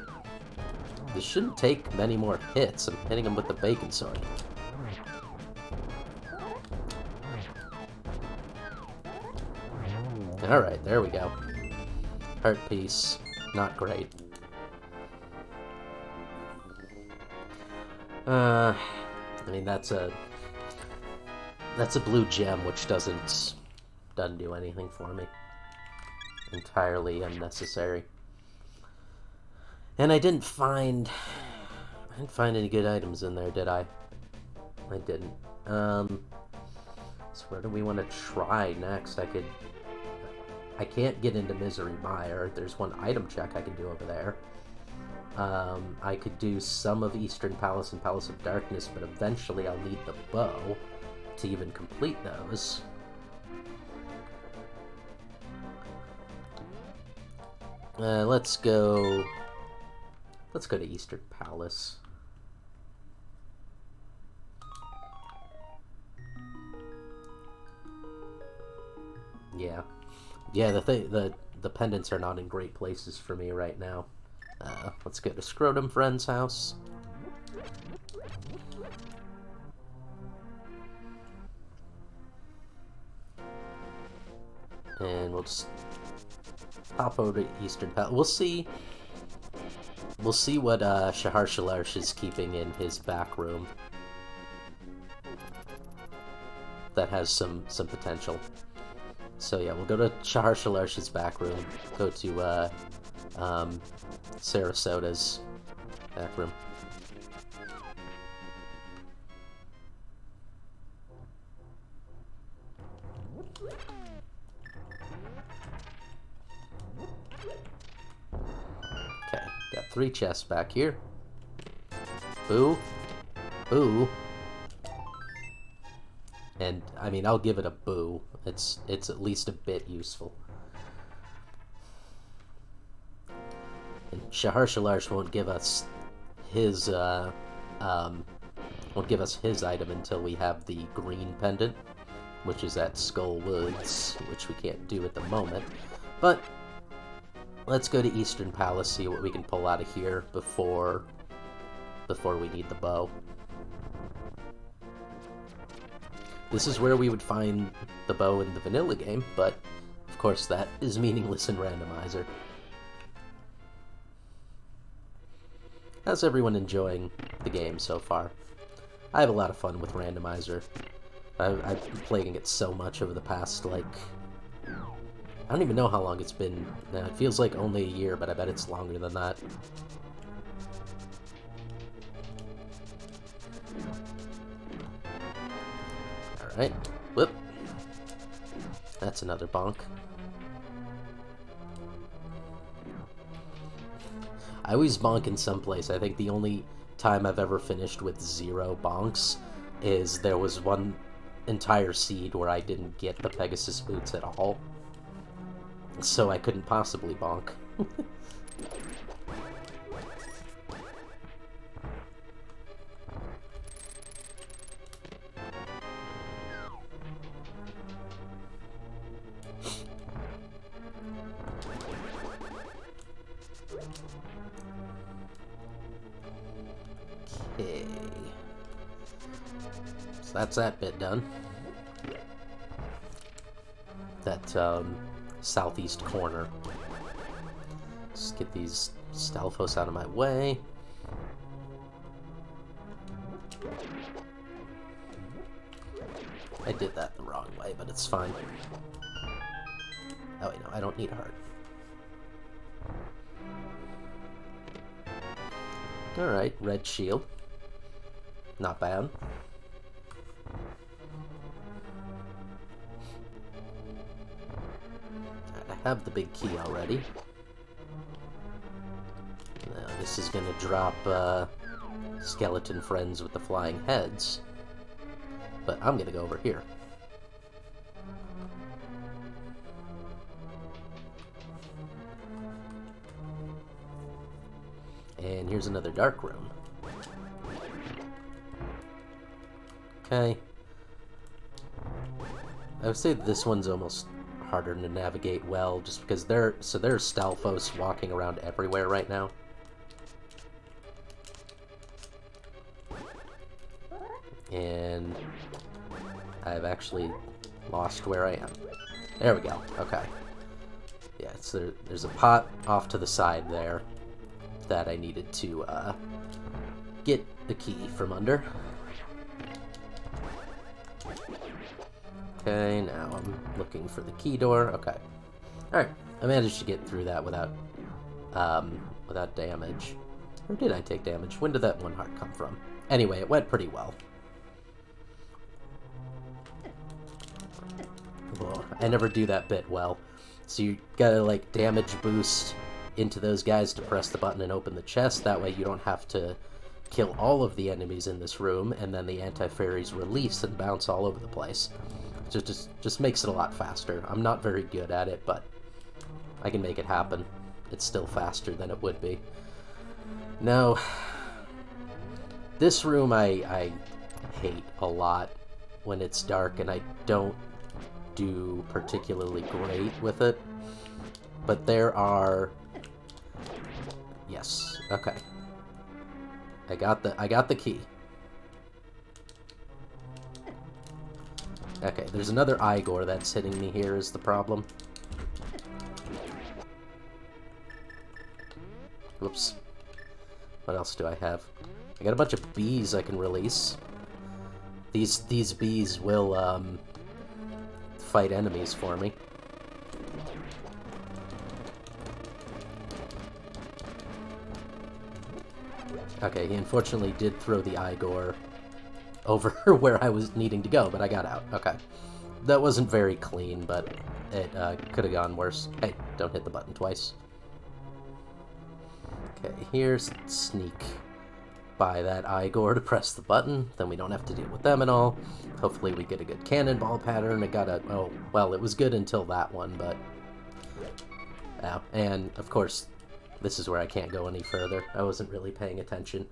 This shouldn't take many more hits. I'm hitting him with the bacon sword. Alright, there we go. Heart piece. Not great. I mean, that's a blue gem, which doesn't do anything for me. Entirely unnecessary. And I didn't find any good items in there, did I? I didn't. So where do we want to try next? I can't get into Misery Mire. There's one item check I can do over there. I could do some of Eastern Palace and Palace of Darkness, but eventually I'll need the bow to even complete those. Let's go to Eastern Palace. Yeah. Yeah, the pendants are not in great places for me right now. Let's go to Scrotum Friend's house. And we'll just hop over to Eastern Palace. We'll see what Shahar Shalarsh is keeping in his back room. That has some potential. So yeah, we'll go to Shahar Shalarsh's back room. Go to Sarasota's back room. Okay, got 3 chests back here. Boo. Boo. And, I mean, I'll give it a boo. It's at least a bit useful. And Shahar Shalarsh won't give us his, item until we have the green pendant, which is at Skull Woods, which we can't do at the moment. But let's go to Eastern Palace, see what we can pull out of here before we need the bow. This is where we would find the bow in the vanilla game, but of course that is meaningless in Randomizer. How's everyone enjoying the game so far? I have a lot of fun with Randomizer. I've been playing it so much over the past, like... I don't even know how long it's been. It feels like only a year, but I bet it's longer than that. Alright. Whoop. That's another bonk. I always bonk in some place. I think the only time I've ever finished with 0 bonks is there was one entire seed where I didn't get the Pegasus boots at all. So I couldn't possibly bonk. Okay. So that's that bit done. That, southeast corner. Just get these Stalfos out of my way. I did that the wrong way, but it's fine. Oh wait, no, I don't need a heart. Alright, red shield. Not bad. I have the big key already. Now this is gonna drop skeleton friends with the flying heads. But I'm gonna go over here. And here's another dark room. Okay. I would say this one's almost harder to navigate well, just because there's Stalfos walking around everywhere right now. And I've actually lost where I am. There we go. Okay. Yeah, so there's a pot off to the side there that I needed to get the key from under. Okay, now I'm looking for the key door. Okay. Alright, I managed to get through that without damage. Or did I take damage? When did that 1 heart come from? Anyway, it went pretty well. Whoa, I never do that bit well. So you gotta, like, damage boost into those guys to press the button and open the chest. That way you don't have to kill all of the enemies in this room, and then the anti-fairies release and bounce all over the place. Just makes it a lot faster. I'm not very good at it, but I can make it happen. It's still faster than it would be. Now, this room I hate a lot when it's dark, and I don't do particularly great with it. But there are... Yes, okay. I got the key. Okay, there's another Igor that's hitting me here is the problem. Whoops. What else do I have? I got a bunch of bees I can release. These bees will, fight enemies for me. Okay, he unfortunately did throw the Igor over where I was needing to go, but I got out. Okay. That wasn't very clean, but it could have gone worse. Hey, don't hit the button twice. Okay, here's sneak by that Igor to press the button, then we don't have to deal with them at all. Hopefully we get a good cannonball pattern. It got a... oh, well, it was good until that one, but... and, of course, this is where I can't go any further. I wasn't really paying attention.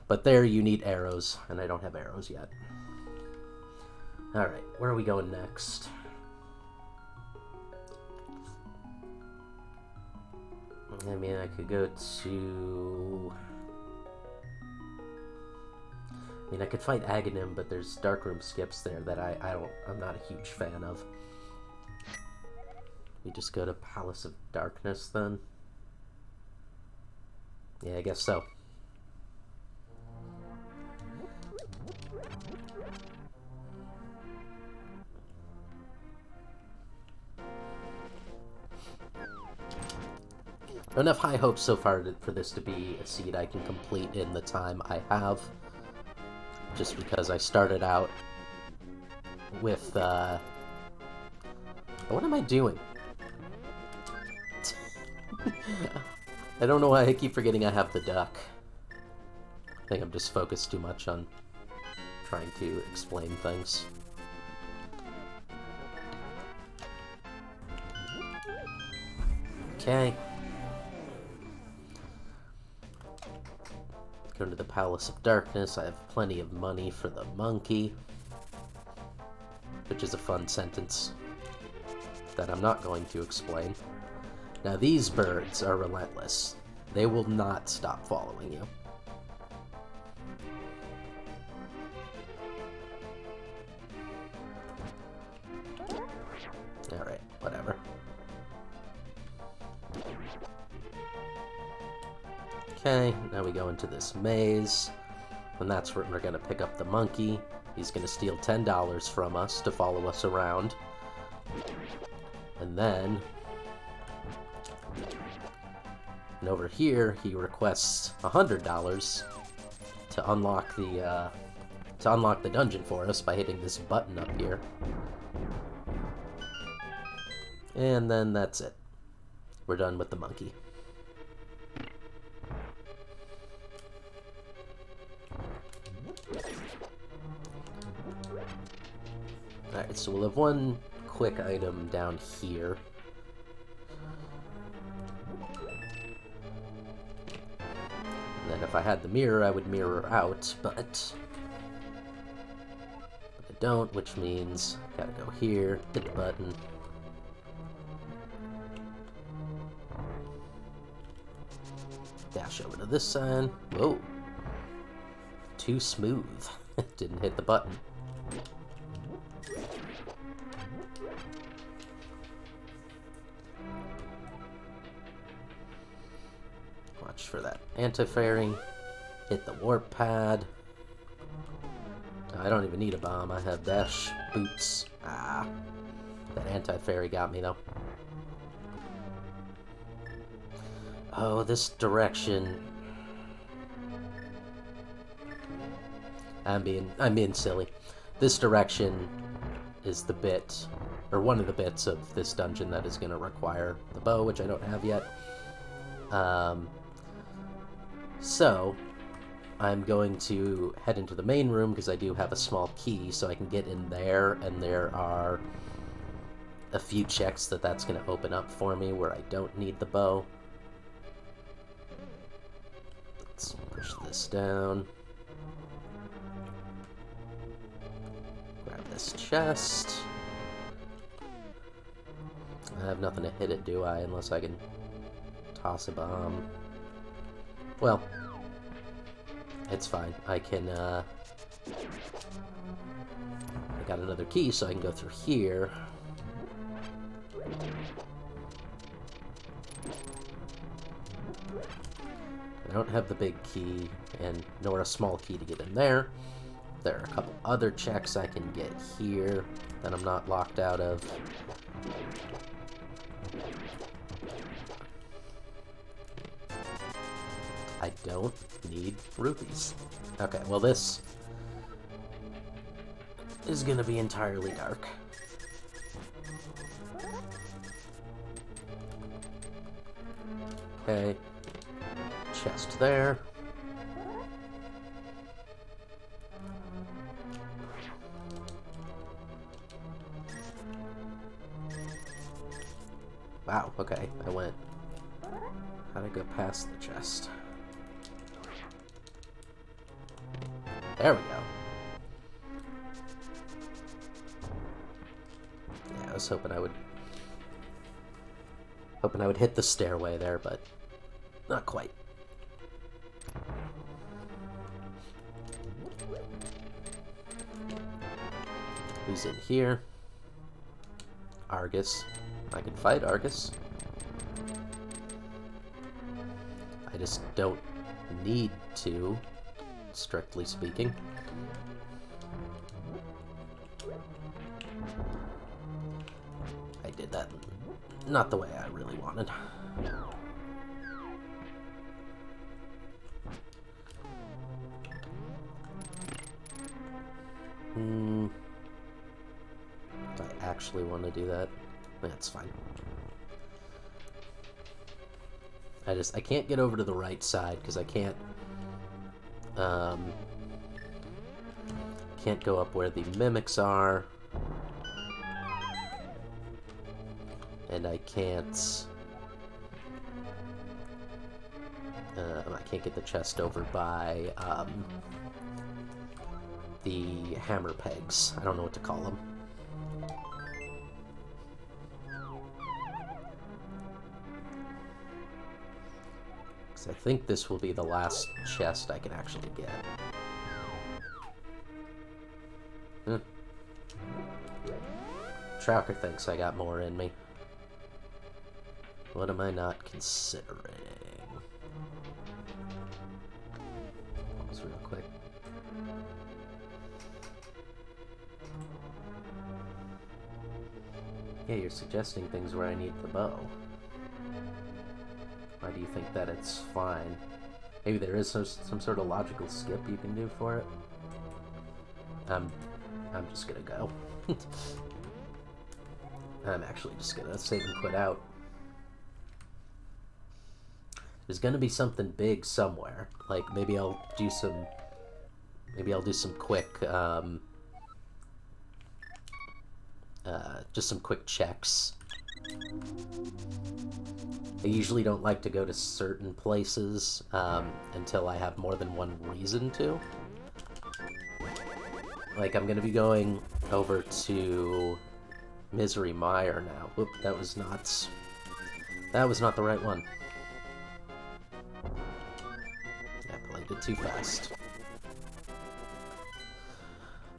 But there you need arrows, and I don't have arrows yet. Alright, where are we going next? I mean, I could go to... I mean, I could fight Aghanim, but there's darkroom skips there that I'm not a huge fan of. We just go to Palace of Darkness, then? Yeah, I guess so. Don't have high hopes so far for this to be a seed I can complete in the time I have. Just because I started out with, what am I doing? I don't know why I keep forgetting I have the duck. I think I'm just focused too much on trying to explain things. Okay. Go to the Palace of Darkness. I have plenty of money for the monkey. Which is a fun sentence that I'm not going to explain. Now these birds are relentless. They will not stop following you. Alright, whatever. Okay, now we go into this maze, and that's where we're going to pick up the monkey. He's going to steal $10 from us to follow us around. And then... and over here, he requests $100 to unlock the dungeon for us by hitting this button up here. And then that's it. We're done with the monkey. Alright, so we'll have one quick item down here. And then if I had the mirror, I would mirror out, but I don't, which means I gotta go here, hit the button. Dash over to this side. Whoa. Too smooth. Didn't hit the button. Watch for that anti-fairy. Hit the warp pad. I don't even need a bomb. I have dash boots. Ah. That anti-fairy got me, though. Oh, this direction. I'm being silly. This direction is the bit, or one of the bits of this dungeon that is going to require the bow, which I don't have yet. So, I'm going to head into the main room, because I do have a small key, so I can get in there, and there are a few checks that's going to open up for me where I don't need the bow. Let's push this down. Grab this chest. I have nothing to hit it, do I? Unless I can toss a bomb. Well, it's fine. I can, I got another key, so I can go through here. I don't have the big key, and nor a small key to get in there. There are a couple other checks I can get here that I'm not locked out of. I don't need rupees. Okay, well this is gonna be entirely dark. Okay, chest there. Wow, okay, I went. How'd I go past the chest? There we go. Yeah, I was hoping I would hit the stairway there, but not quite. Who's in here? Argus. I can fight Argus. I just don't need to, strictly speaking. I did that not the way I really wanted. Do I actually want to do that? That's fine. I can't get over to the right side because I can't go up where the mimics are, and I can't get the chest over by the hammer pegs. I don't know what to call them. I think this will be the last chest I can actually get. Tracker thinks I got more in me. What am I not considering? Pause real quick. Yeah, you're suggesting things where I need the bow. Why do you think that it's fine? Maybe there is some sort of logical skip you can do for it. I'm just gonna go. I'm actually just gonna save and quit out. There's gonna be something big somewhere. Like maybe I'll do some quick just some quick checks. I usually don't like to go to certain places until I have more than one reason to. Like, I'm gonna be going over to Misery Mire now. Whoop, that was not the right one. I played it too fast.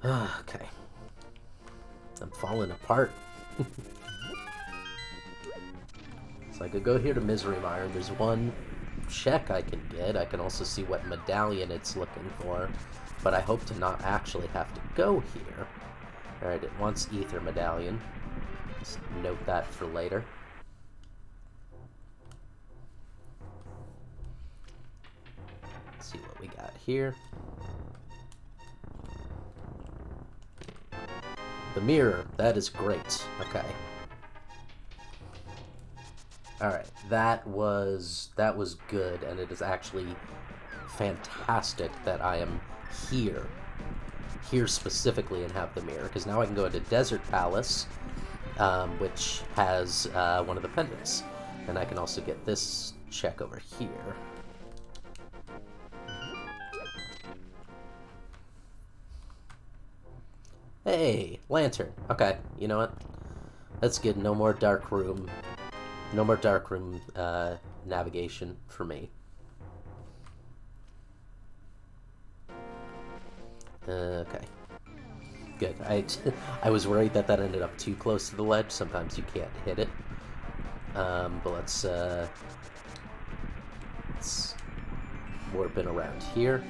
Okay. I'm falling apart. So I could go here to Misery Mire. There's one check I can get. I can also see what medallion it's looking for. But I hope to not actually have to go here. Alright, it wants Ether Medallion. Let's note that for later. Let's see what we got here. The mirror. That is great. Okay. Alright, that was good, and it is actually fantastic that I am here specifically and have the mirror, because now I can go into Desert Palace, which has one of the pendants, and I can also get this check over here. Hey, lantern. Okay, you know what? That's good. No more dark room. No more dark room navigation for me. Okay. Good. I was worried that ended up too close to the ledge. Sometimes you can't hit it. But let's warping around here.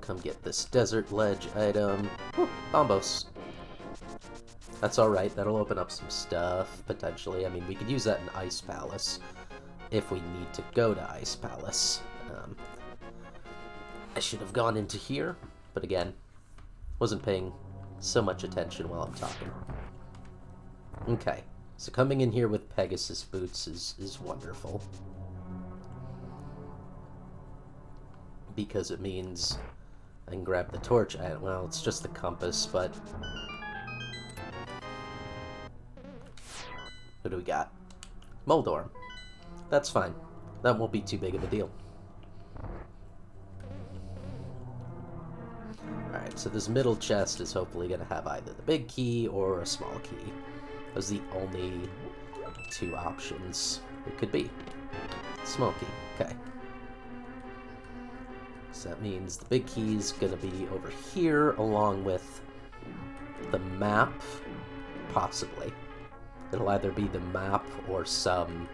Come get this desert ledge item. Whew, bombos. That's alright, that'll open up some stuff, potentially. I mean, we could use that in Ice Palace, if we need to go to Ice Palace. I should have gone into here, but again, wasn't paying so much attention while I'm talking. Okay, so coming in here with Pegasus boots is wonderful. Because it means I can grab the torch. Well, it's just the compass, but... What do we got? Moldorm. That's fine. That won't be too big of a deal. Alright, so this middle chest is hopefully going to have either the big key or a small key. Those are the only two options it could be. Small key. Okay. So that means the big key is going to be over here along with the map, possibly. It'll either be the map or some,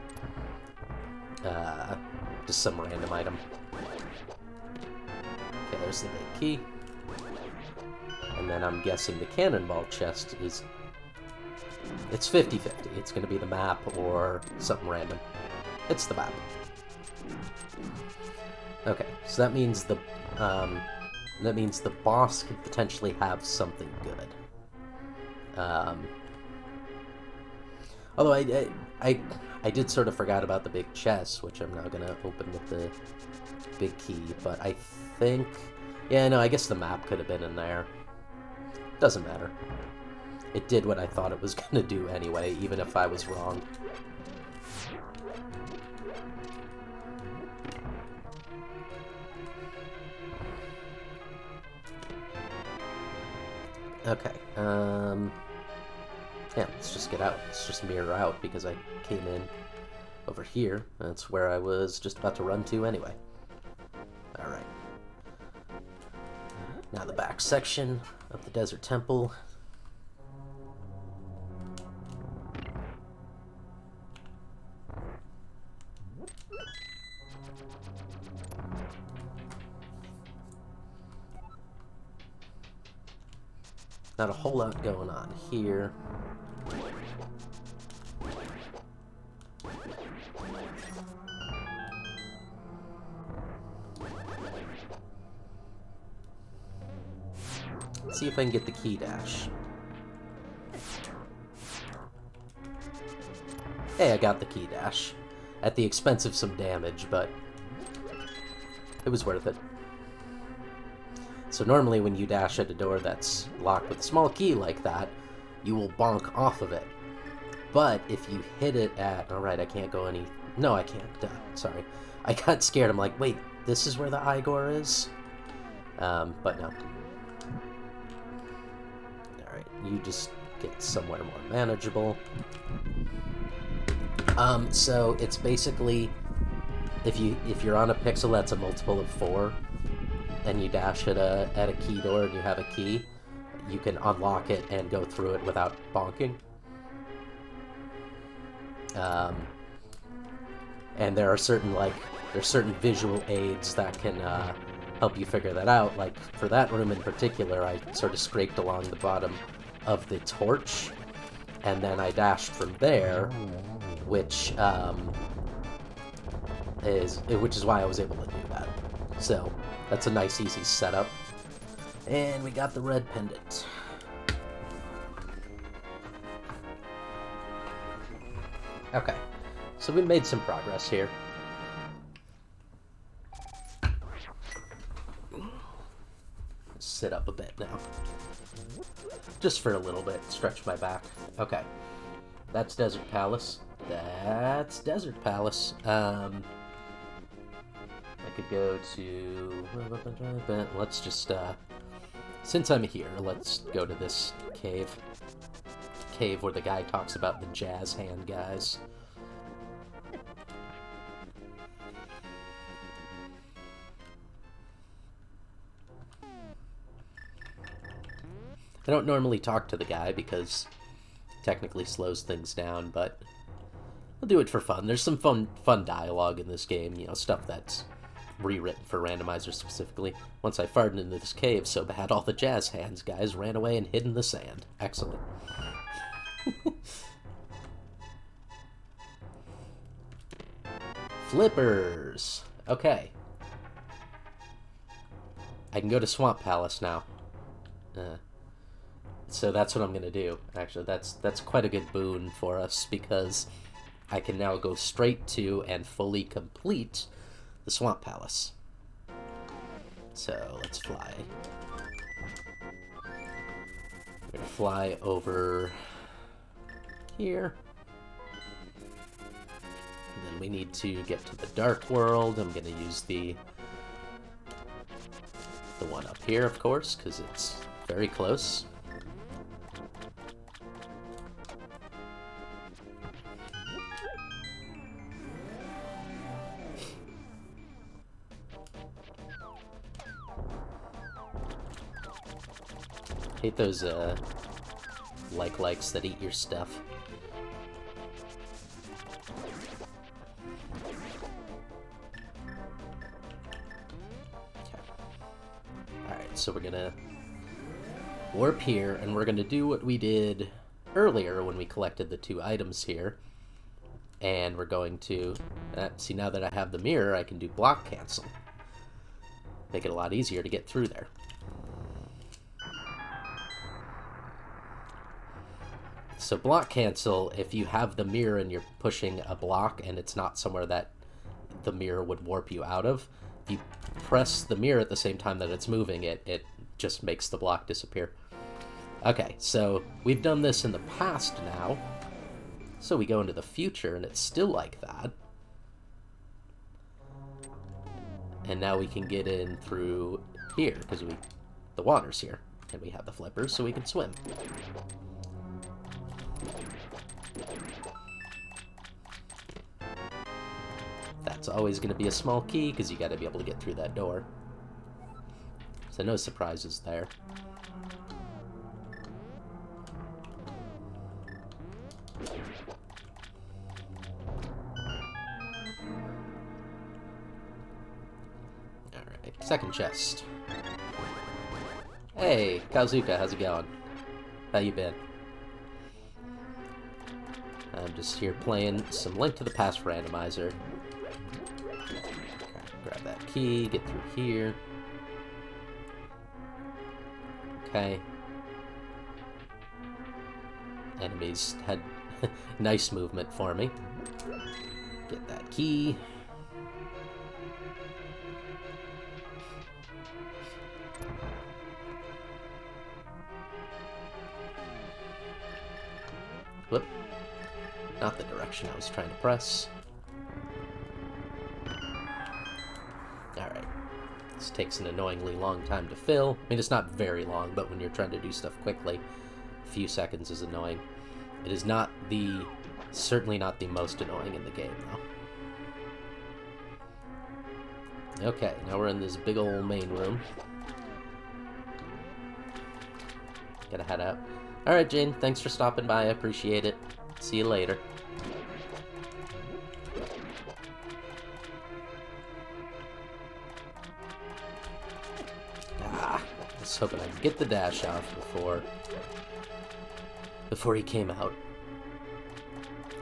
just some random item. Okay, there's the big key. And then I'm guessing the cannonball chest is... It's 50-50. It's going to be the map or something random. It's the map. Okay, so that means the boss could potentially have something good. Although I did sort of forgot about the big chest, which I'm now gonna open with the big key. But I think, yeah, no, I guess the map could have been in there. Doesn't matter. It did what I thought it was gonna do anyway, even if I was wrong. Okay, yeah, let's just get out. Let's just mirror out, because I came in over here. That's where I was just about to run to anyway. Alright. Now the back section of the Desert Temple. Not a whole lot going on here. Let's see if I can get the key dash. Hey, I got the key dash. At the expense of some damage, but it was worth it. So normally when you dash at a door that's locked with a small key like that, you will bonk off of it. But if you hit it at... Alright, I can't go any... No, I can't. Sorry. I got scared. I'm like, wait, this is where the Igor is? But no. Alright, you just get somewhere more manageable. So it's basically... If you're on a pixel that's a multiple of 4... and you dash at a key door and you have a key, you can unlock it and go through it without bonking. And there are certain visual aids that can help you figure that out. Like for that room in particular, I sort of scraped along the bottom of the torch, and then I dashed from there, which is why I was able to do that. So that's a nice, easy setup. And we got the red pendant. Okay, so we made some progress here. Sit up a bit now. Just for a little bit, stretch my back. Okay, that's Desert Palace. That's Desert Palace. I could go to... Let's just, since I'm here, let's go to this cave. Cave where the guy talks about the jazz hand guys. I don't normally talk to the guy because it technically slows things down, but We'll do it for fun. There's some fun dialogue in this game, you know, stuff that's rewritten for Randomizer specifically. Once I farted into this cave so bad, all the jazz hands guys ran away and hid in the sand. Excellent. Flippers! Okay. I can go to Swamp Palace now. So that's what I'm gonna do. Actually, that's quite a good boon for us, because I can now go straight to and fully complete the Swamp Palace. So let's fly. We're gonna fly over here. And then we need to get to the Dark World. I'm gonna use the one up here, of course, because it's very close. Hate those likes that eat your stuff. So we're gonna warp here, and we're gonna do what we did earlier when we collected the 2 items here. And we're going to, see, now that I have the mirror, I can do block cancel. Make it a lot easier to get through there. So block cancel, if you have the mirror and you're pushing a block and it's not somewhere that the mirror would warp you out of, if you press the mirror at the same time that it's moving, it just makes the block disappear. Okay, so we've done this in the past now. So we go into the future and it's still like that. And now we can get in through here, because the water's here. And we have the flippers, so we can swim. That's always going to be a small key, because you got to be able to get through that door. So no surprises there. Alright, second chest. Hey, Kazuka, how's it going? How you been? I'm just here playing some Link to the Past Randomizer. Grab that key, get through here. Okay. Enemies had nice movement for me. Get that key. Whoop. Not the direction I was trying to press. Alright. This takes an annoyingly long time to fill. I mean, it's not very long, but when you're trying to do stuff quickly, a few seconds is annoying. It is not certainly not the most annoying in the game, though. Okay, now we're in this big old main room. Gotta head out. Alright, Jane, thanks for stopping by. I appreciate it. See you later. I was hoping I'd get the dash off before he came out.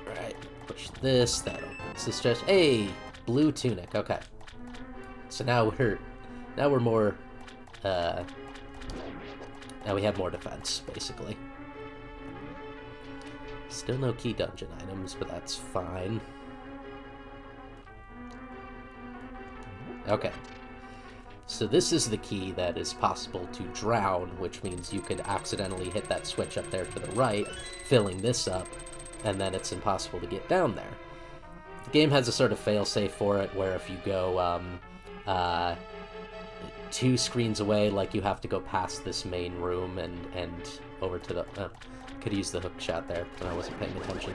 Alright, push this, that opens this chest. Hey! Blue tunic, okay. So now we're more, now we have more defense, basically. Still no key dungeon items, but that's fine. Okay. So this is the key that is possible to drown, which means you could accidentally hit that switch up there to the right, filling this up, and then it's impossible to get down there. The game has a sort of failsafe for it, where if you go 2 screens away, like you have to go past this main room and over to the... could use the hook shot there when I wasn't paying attention.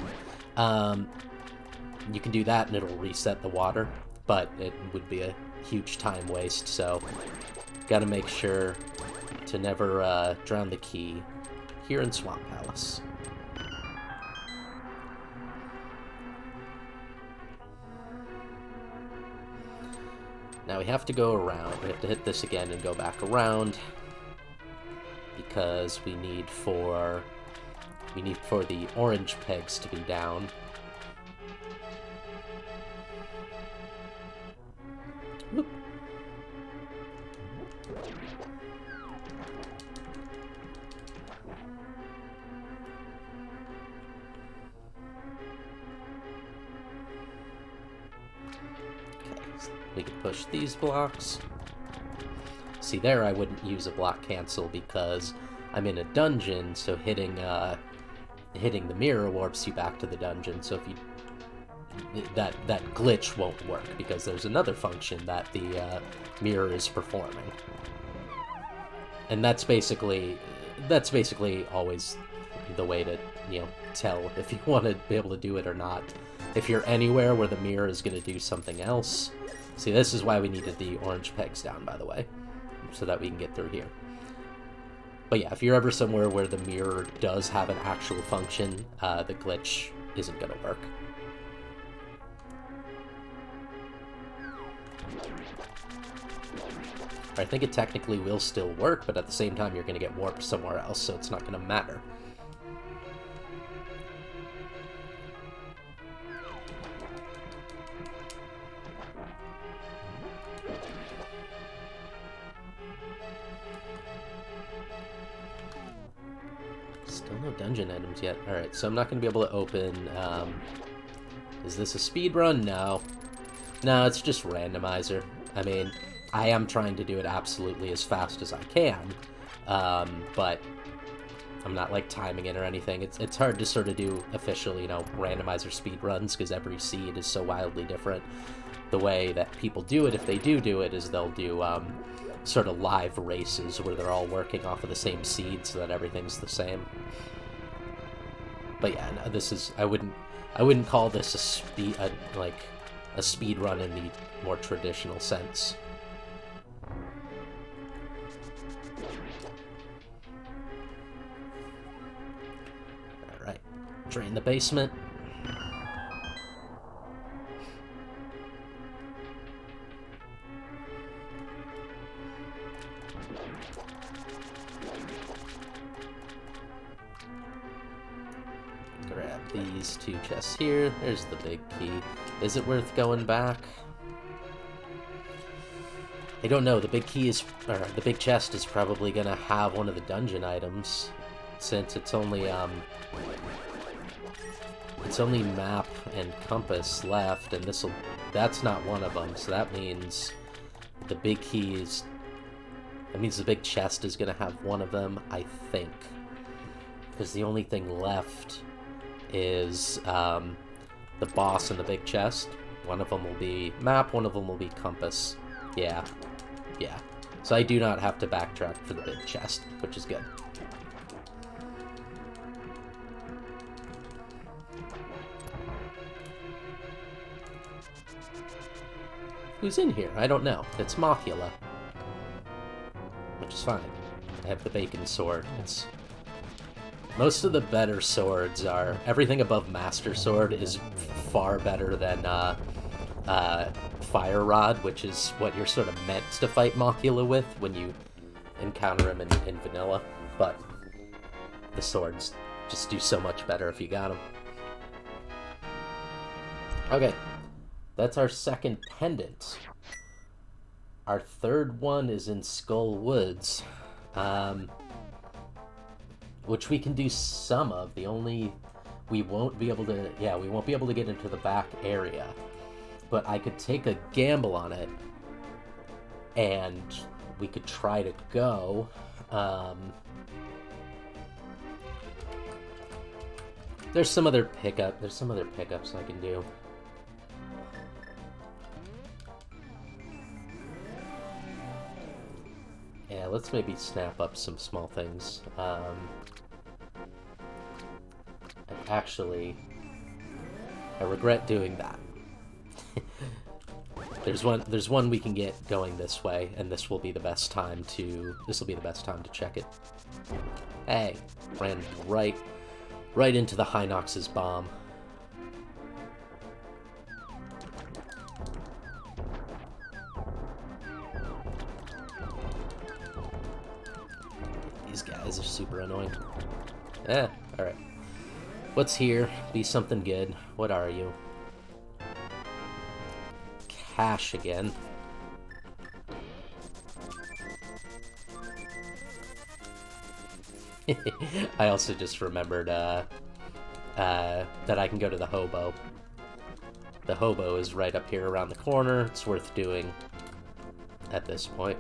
You can do that and it'll reset the water, but it would be a huge time waste, so gotta make sure to never drown the key here in Swamp Palace. Now we have to go around. We have to hit this again and go back around because we need for the orange pegs to be down. Whoop. We can push these blocks. See, there I wouldn't use a block cancel because I'm in a dungeon, so hitting the mirror warps you back to the dungeon. So if you that glitch won't work because there's another function that the mirror is performing, and that's basically always the way to tell if you want to be able to do it or not. If you're anywhere where the mirror is going to do something else. See, this is why we needed the orange pegs down, by the way, so that we can get through here. But yeah, if you're ever somewhere where the mirror does have an actual function, the glitch isn't going to work. I think it technically will still work, but at the same time you're going to get warped somewhere else, so it's not going to matter. Still no dungeon items yet. Alright, so I'm not going to be able to open... is this a speed run? No. No, it's just randomizer. I mean, I am trying to do it absolutely as fast as I can, but I'm not, like, timing it or anything. It's hard to sort of do official, randomizer speed runs, because every seed is so wildly different. The way that people do it, if they do it, is they'll do, sort of live races where they're all working off of the same seed so that everything's the same. But yeah, no, this is... I wouldn't call this a speed run in the more traditional sense. Alright, drain the basement. Grab these two chests here. There's the big key. Is it worth going back? I don't know. The big key is, or the big chest is probably gonna have one of the dungeon items, since it's only map and compass left, and that's not one of them. So that means the big key is. That means the big chest is gonna have one of them, I think, because the only thing left is the boss and the big chest. One of them will be map, one of them will be compass. Yeah. So I do not have to backtrack for the big chest, which is good. Who's in here? I don't know. It's Mothula. Which is fine. I have the bacon sword. Most of the better swords are... Everything above Master Sword is far better than Fire Rod, which is what you're sort of meant to fight Mothula with when you encounter him in vanilla. But the swords just do so much better if you got them. Okay, that's our second pendant. Our third one is in Skull Woods. Which we can do some of. We won't be able to get into the back area. But I could take a gamble on it, and we could try to go. There's some other pickups I can do. Yeah, let's maybe snap up some small things. Actually, I regret doing that. There's one we can get going this way, and this will be the best time to check it. Hey, ran right into the Hinox's bomb. These guys are super annoying. Alright. What's here? Be something good. What are you? Cash again. I also just remembered that I can go to the hobo. The hobo is right up here around the corner. It's worth doing at this point.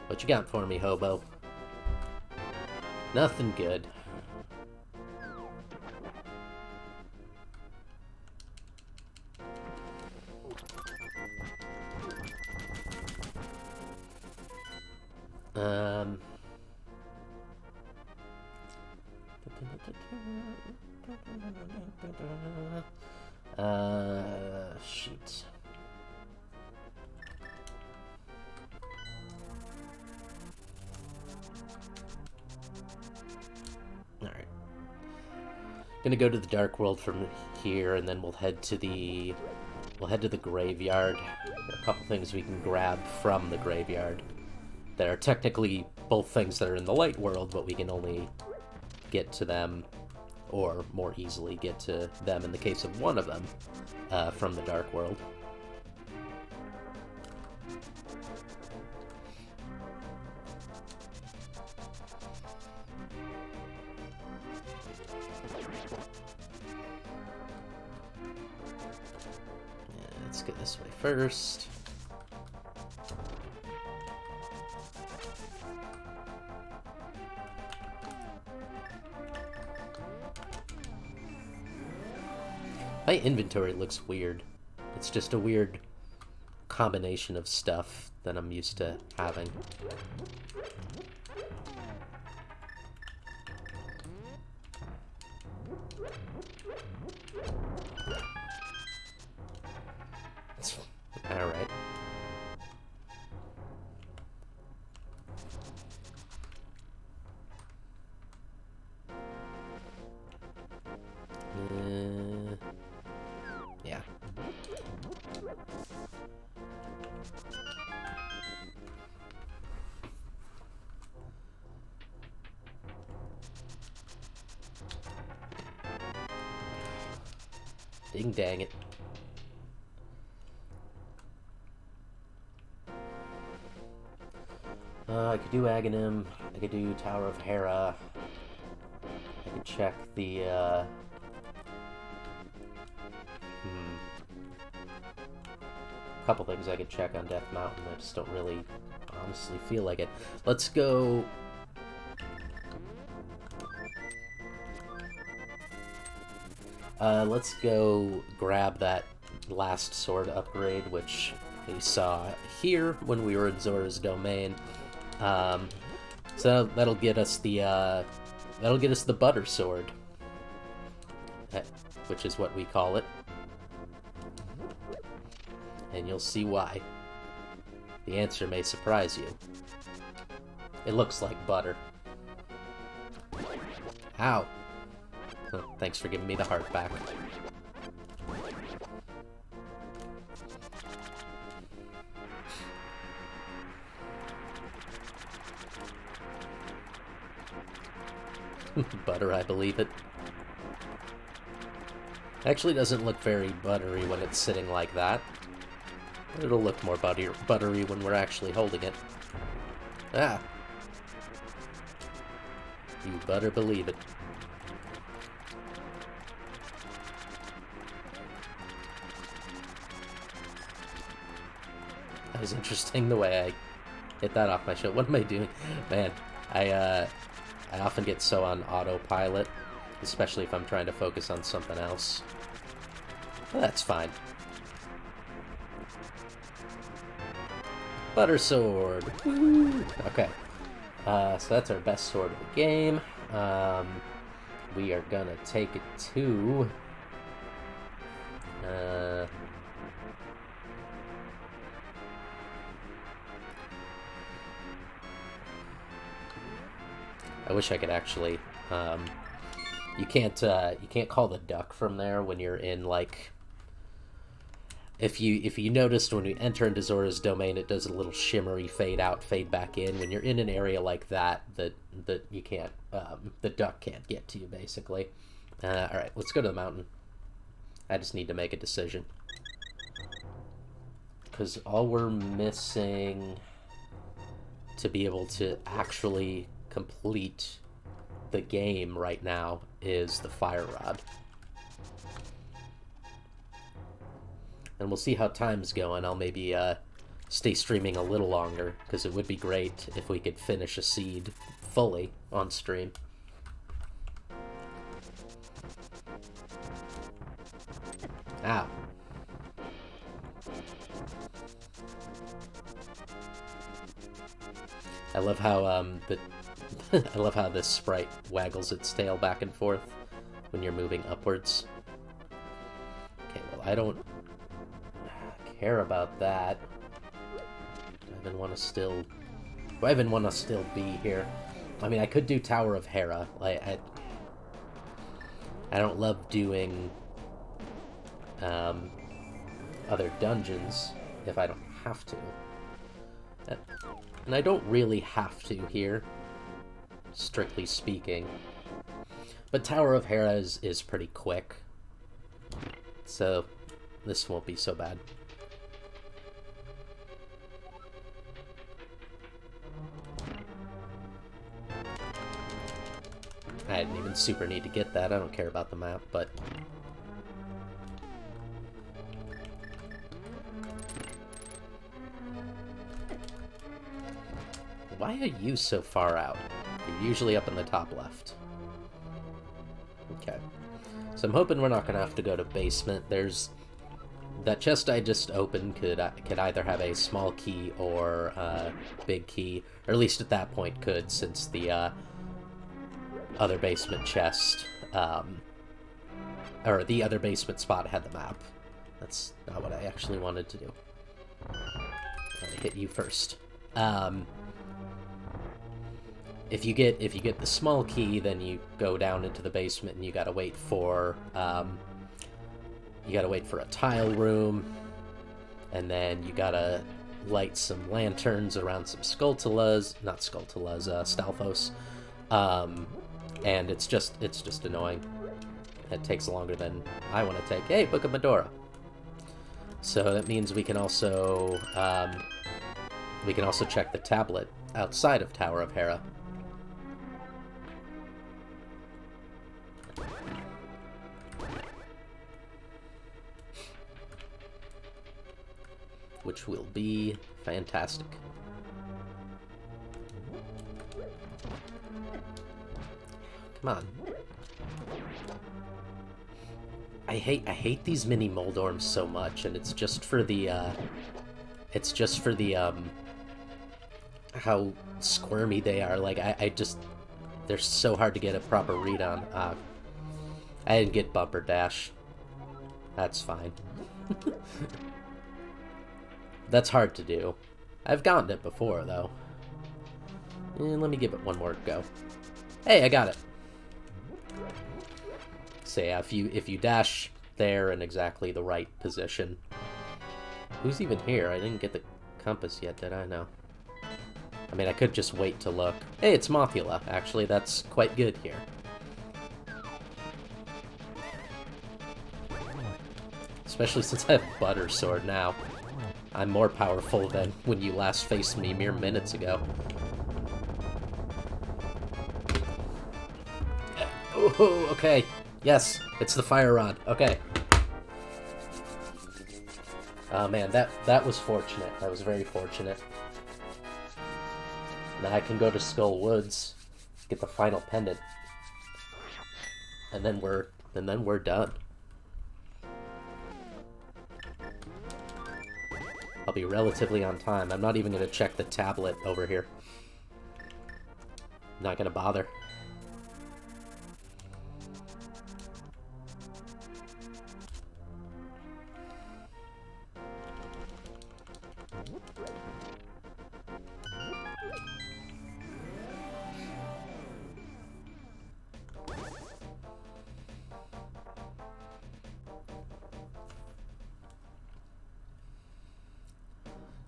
What you got for me, hobo? Nothing good. Shoot. Alright. Gonna go to the Dark World from here, and then we'll head to the graveyard. There are a couple things we can grab from the graveyard. There are technically both things that are in the Light World, but we can only get to them, or more easily get to them in the case of one of them, from the Dark World. Let's get this way first. My inventory looks weird. It's just a weird combination of stuff that I'm used to having. Alright. Yeah. Ding dang it. I could do Aghanim, I could do Tower of Hera, I could check the, couple things I could check on Death Mountain. I just don't really honestly feel like it. Let's go... let's go grab that last sword upgrade, which we saw here when we were in Zora's Domain. So that'll get us the butter sword, which is what we call it. And you'll see why. The answer may surprise you. It looks like butter. Ow. Oh, thanks for giving me the heart back. Butter, I believe it. Actually doesn't look very buttery when it's sitting like that. It'll look more buttery when we're actually holding it. Ah! You better believe it. That was interesting the way I hit that off my shoulder. What am I doing? Man, I often get so on autopilot, especially if I'm trying to focus on something else. But that's fine. Butter sword. Woo! Okay. So that's our best sword of the game. We are gonna take it to... I wish I could actually... you can't call the duck from there when you're in, like... If you noticed when we enter into Zora's domain, it does a little shimmery fade out, fade back in. When you're in an area like that you can't, the duck can't get to you, basically. Alright, let's go to the mountain. I just need to make a decision. Because all we're missing to be able to actually complete the game right now is the fire rod. And we'll see how time's going. I'll maybe stay streaming a little longer, because it would be great if we could finish a seed fully on stream. Ow. I love how I love how this sprite waggles its tail back and forth when you're moving upwards. Okay, well, I don't care about that. Do I even want to still be here? I mean, I could do Tower of Hera. Like, I don't love doing other dungeons if I don't have to. And I don't really have to here, strictly speaking. But Tower of Hera is pretty quick, so this won't be so bad. I didn't even super need to get that. I don't care about the map, but... Why are you so far out? You're usually up in the top left. Okay. So I'm hoping we're not going to have to go to basement. There's... That chest I just opened could either have a small key or a big key. Or at least at that point could, since the other basement chest... or the other basement spot had the map. That's not what I actually wanted to do. I'm gonna hit you first. If you get the small key, then you go down into the basement and you gotta wait for a tile room, and then you gotta light some lanterns around some Stalfos, and it's just annoying. It takes longer than I want to take. Hey, Book of Medora. So that means we can also check the tablet outside of Tower of Hera. Which will be fantastic. Come on. I hate these mini Moldorms so much, and it's just for the how squirmy they are. Like, they're so hard to get a proper read on. I didn't get bumper dash. That's fine. That's hard to do. I've gotten it before, though. And let me give it one more go. Hey, I got it. So yeah, if you dash there in exactly the right position. Who's even here? I didn't get the compass yet, did I? No. I mean, I could just wait to look. Hey, it's Mothula. Actually, that's quite good here. Especially since I have Butter Sword now. I'm more powerful than when you last faced me mere minutes ago. Oh, okay. Yes, it's the fire rod. Okay. Oh man, that was fortunate. That was very fortunate. Now I can go to Skull Woods, get the final pendant, and then we're done. I'll be relatively on time. I'm not even going to check the tablet over here. Not going to bother.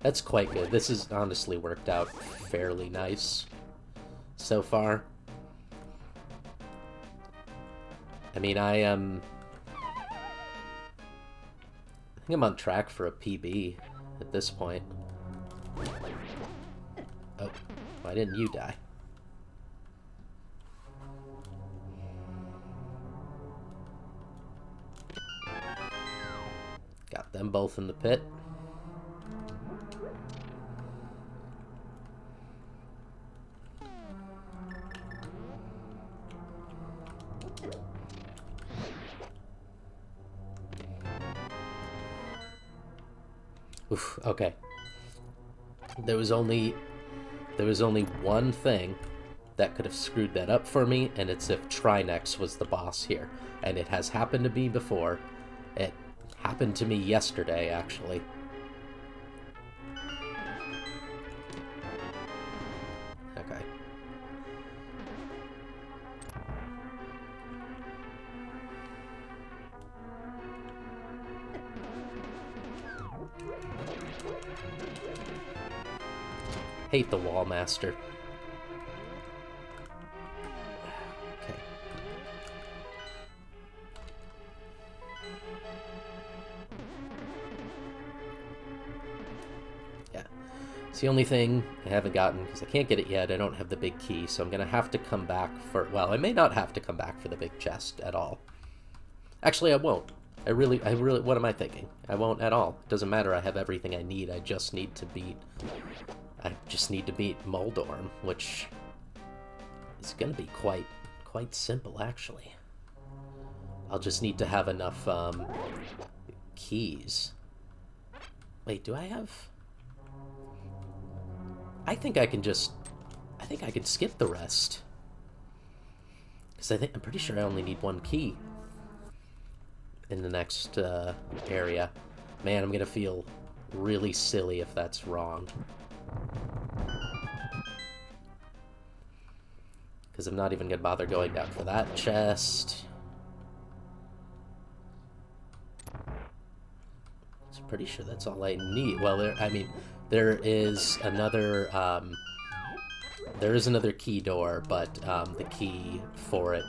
That's quite good. This has honestly worked out fairly nice so far. I mean, I think I'm on track for a PB at this point. Oh, why didn't you die? Got them both in the pit. Oof, okay. There was only one thing that could have screwed that up for me, and it's if Tunic was the boss here. And it has happened to me before. It happened to me yesterday, actually. Okay. Hate the wall master. Okay. Yeah. It's the only thing I haven't gotten, because I can't get it yet. I don't have the big key, so I'm going to have to come back for... Well, I may not have to come back for the big chest at all. Actually, I won't. I really... What am I thinking? I won't at all. It doesn't matter. I have everything I need. I just need to beat Moldorm, which is going to be quite simple, actually. I'll just need to have enough keys. Wait, do I have... I think I can skip the rest. Because I'm pretty sure I only need one key in the next area. Man, I'm going to feel really silly if that's wrong. Because I'm not even going to bother going down for that chest. I'm pretty sure that's all I need. Well, there is another key door, but the key for it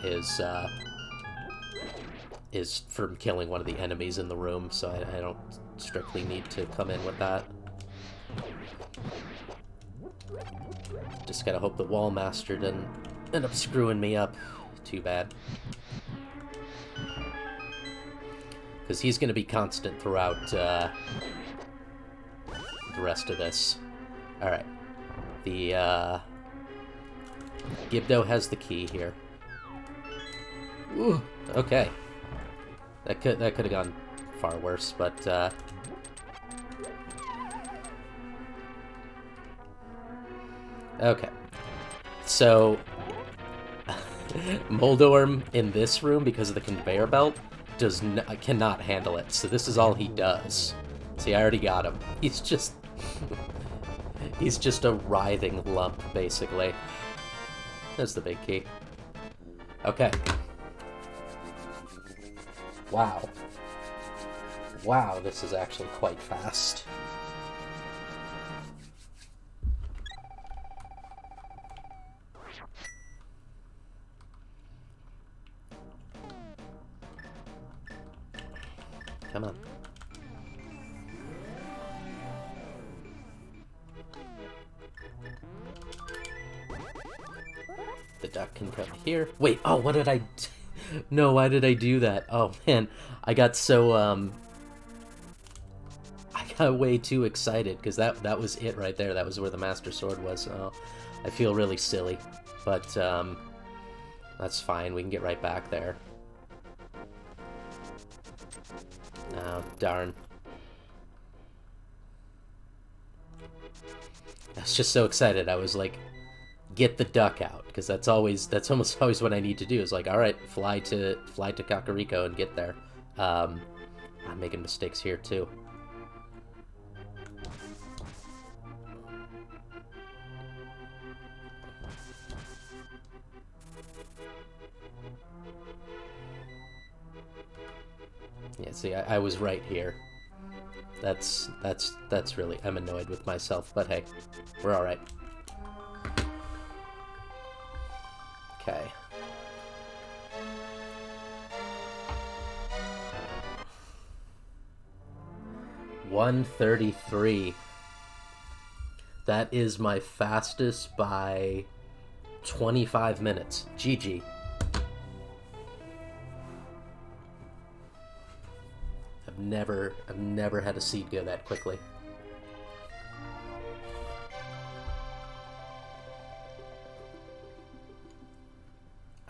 is from killing one of the enemies in the room, so I don't strictly need to come in with that. Just gotta hope the wall master didn't end up screwing me up. Too bad. Because he's gonna be constant throughout the rest of this. Alright. The Gibdo has the key here. Ooh, okay. That could have gone far worse, but okay. So Moldorm in this room, because of the conveyor belt, cannot handle it. So this is all he does. See, I already got him. He's just a writhing lump, basically. There's the big key. Okay. Wow. Wow, this is actually quite fast. Come on. The duck can come here. Wait, oh, what did I... No, why did I do that? Oh, man. I got so, I got way too excited, because that was it right there. That was where the Master Sword was. Oh, I feel really silly. But, that's fine. We can get right back there. Oh, darn. I was just so excited. I was like, get the duck out, because that's almost always what I need to do. Is like, all right, fly to Kakariko and get there. I'm making mistakes here too. Yeah, see, I was right here. That's really... I'm annoyed with myself, but hey, we're alright. Okay. $133. That is my fastest by 25 minutes. GG. I've never had a seed go that quickly.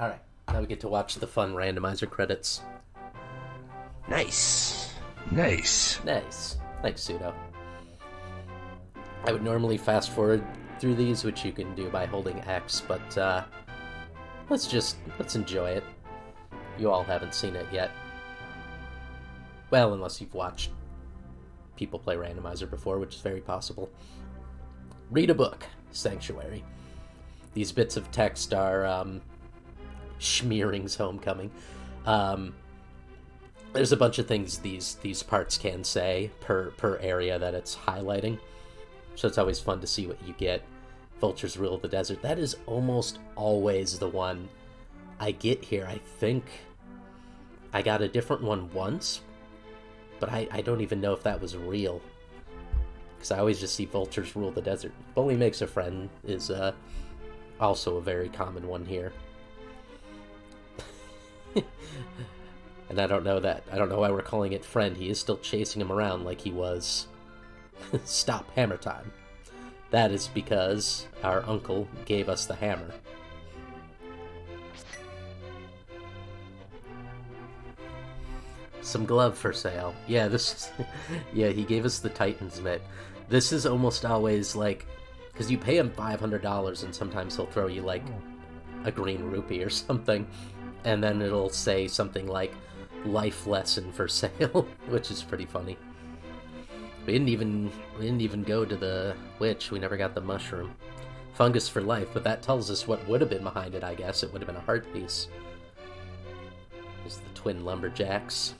Alright, now we get to watch the fun randomizer credits. Nice. Nice. Nice. Thanks, Pseudo. I would normally fast forward through these, which you can do by holding X, but let's enjoy it. You all haven't seen it yet. Well, unless you've watched people play Randomizer before, which is very possible. Read a book, Sanctuary. These bits of text are Schmearing's Homecoming. There's a bunch of things these parts can say per area that it's highlighting. So it's always fun to see what you get. Vultures rule the desert. That is almost always the one I get here. I think I got a different one once, but I don't even know if that was real. Because I always just see vultures rule the desert. Bully makes a friend is also a very common one here. And I don't know why we're calling it friend. He is still chasing him around like he was... Stop hammer time. That is because our uncle gave us the hammer. Some glove for sale. Yeah, this yeah, he gave us the Titan's mitt. This is almost always like, because you pay him $500 and sometimes he'll throw you like a green rupee or something, and then it'll say something like life lesson for sale, which is pretty funny. We didn't even go to the witch. We never got the mushroom. Fungus for life, but that tells us what would have been behind it, I guess. It would have been a heart piece. There's the twin lumberjacks.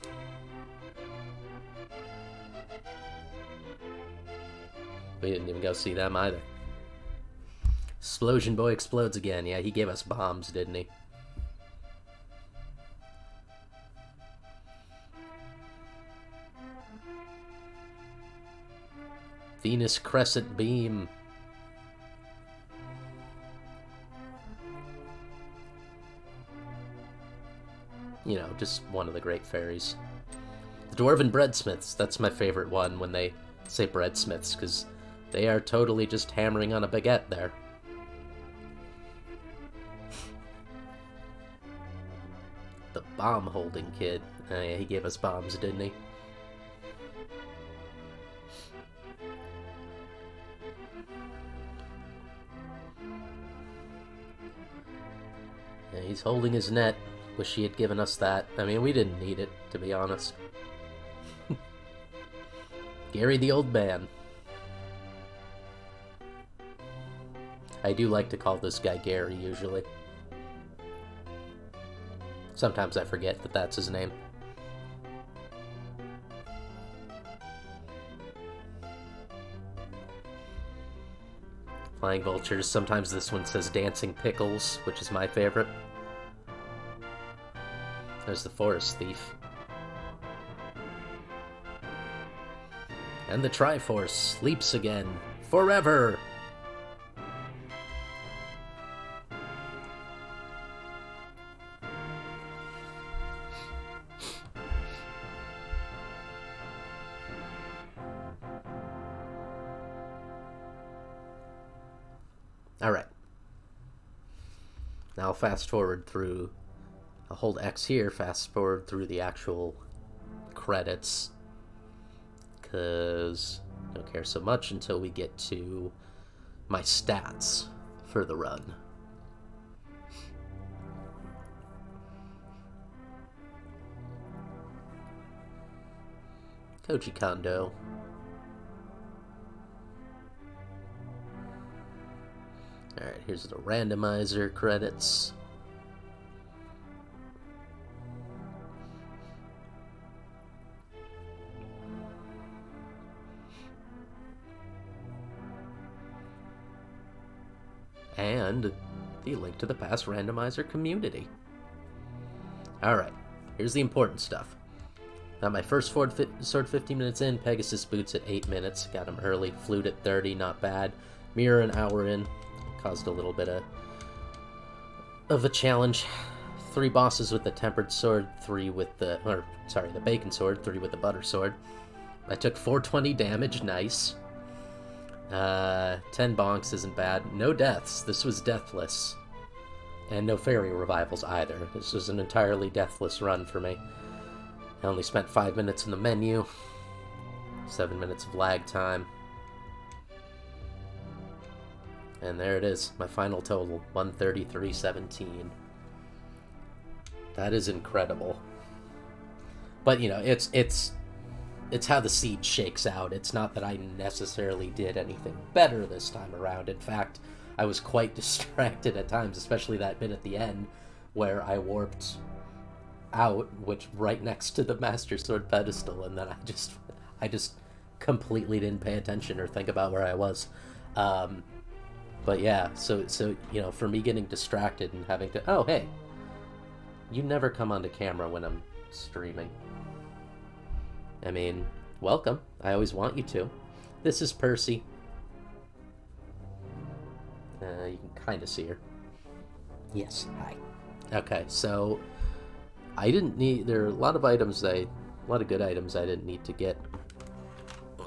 We didn't even go see them either. Explosion Boy explodes again. Yeah, he gave us bombs, didn't he? Venus Crescent Beam. You know, just one of the great fairies. The Dwarven Breadsmiths. That's my favorite one when they say breadsmiths, because they are totally just hammering on a baguette there. The bomb-holding kid. Oh yeah, he gave us bombs, didn't he? Yeah, he's holding his net. Wish he had given us that. I mean, we didn't need it, to be honest. Gary the Old Man. I do like to call this guy Gary, usually. Sometimes I forget that that's his name. Flying vultures. Sometimes this one says dancing pickles, which is my favorite. There's the forest thief. And the Triforce sleeps again. Forever! Alright. Now I'll fast forward through... I'll hold X here, fast forward through the actual credits, because I don't care so much until we get to my stats for the run. Koji Kondo. Alright, here's the randomizer credits. send the link to the past Randomizer community. Alright, here's the important stuff. Got my first sword 15 minutes in, Pegasus boots at 8 minutes, got him early, flute at 30, not bad. Mirror an hour in, caused a little bit of a challenge. 3 bosses with the tempered sword, 3 with the bacon sword, 3 with the butter sword. I took 420 damage, nice. 10 bonks isn't bad. No deaths, this was deathless. And no fairy revivals either. This was an entirely deathless run for me. I only spent 5 minutes in the menu. 7 minutes of lag time. And there it is, my final total, 133.17. That is incredible. But, you know, it's how the seed shakes out. It's not that I necessarily did anything better this time around. In fact, I was quite distracted at times, especially that bit at the end where I warped out, which right next to the Master Sword pedestal, and then I just completely didn't pay attention or think about where I was. But yeah, so you know, for me getting distracted and having to, oh hey, you never come onto camera when I'm streaming. I mean, welcome. I always want you to. This is Percy. You can kind of see her. Yes, hi. Okay, so I didn't need. There are a lot of items a lot of good items I didn't need to get.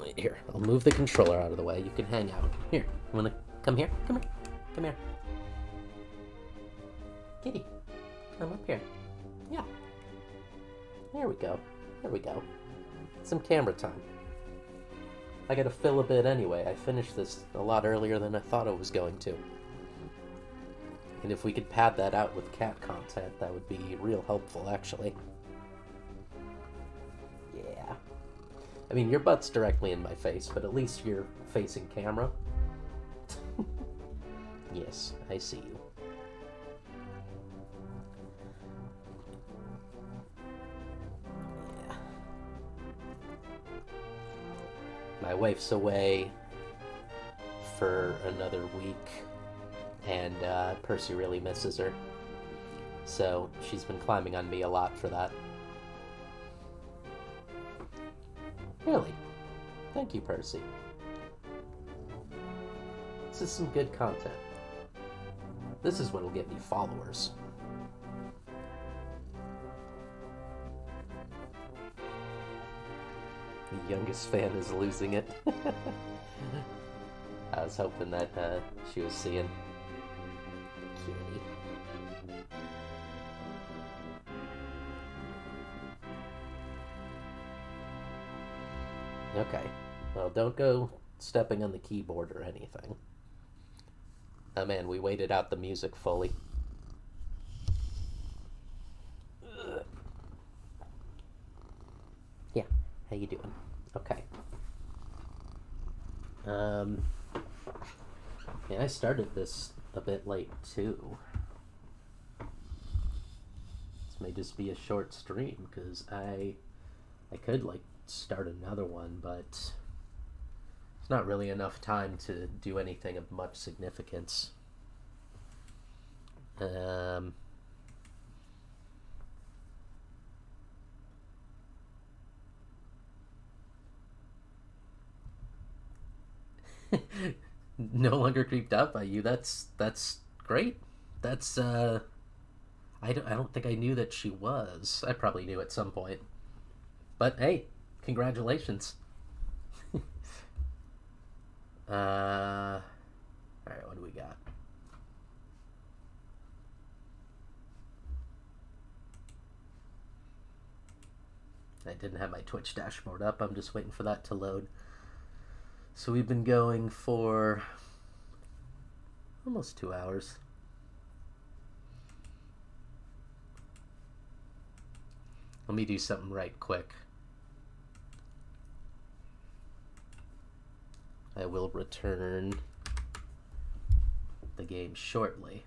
Wait, here, I'll move the controller out of the way. You can hang out. Here, you wanna come here? Come here. Come here. Kitty, come up here. Yeah. There we go. There we go. Some camera time. I gotta fill a bit anyway. I finished this a lot earlier than I thought I was going to. And if we could pad that out with cat content, that would be real helpful, actually. Yeah. I mean, your butt's directly in my face, but at least you're facing camera. Yes, I see you. Yeah. My wife's away for another week, and Percy really misses her. So she's been climbing on me a lot for that. Really? Thank you, Percy. This is some good content. This is what'll get me followers. The youngest fan is losing it. I was hoping that she was seeing Kitty. Okay. Well, don't go stepping on the keyboard or anything. Oh man, we waited out the music fully. Ugh. Yeah, how you doing? Okay. Yeah, I started this a bit late too. This may just be a short stream because I could like start another one, but it's not really enough time to do anything of much significance. No longer creeped out by you. That's great. That's I don't think I knew that she was. I probably knew at some point. But hey, congratulations. Alright, what do we got? I didn't have my Twitch dashboard up. I'm just waiting for that to load. So we've been going for almost 2 hours. Let me do something right quick. I will return the game shortly.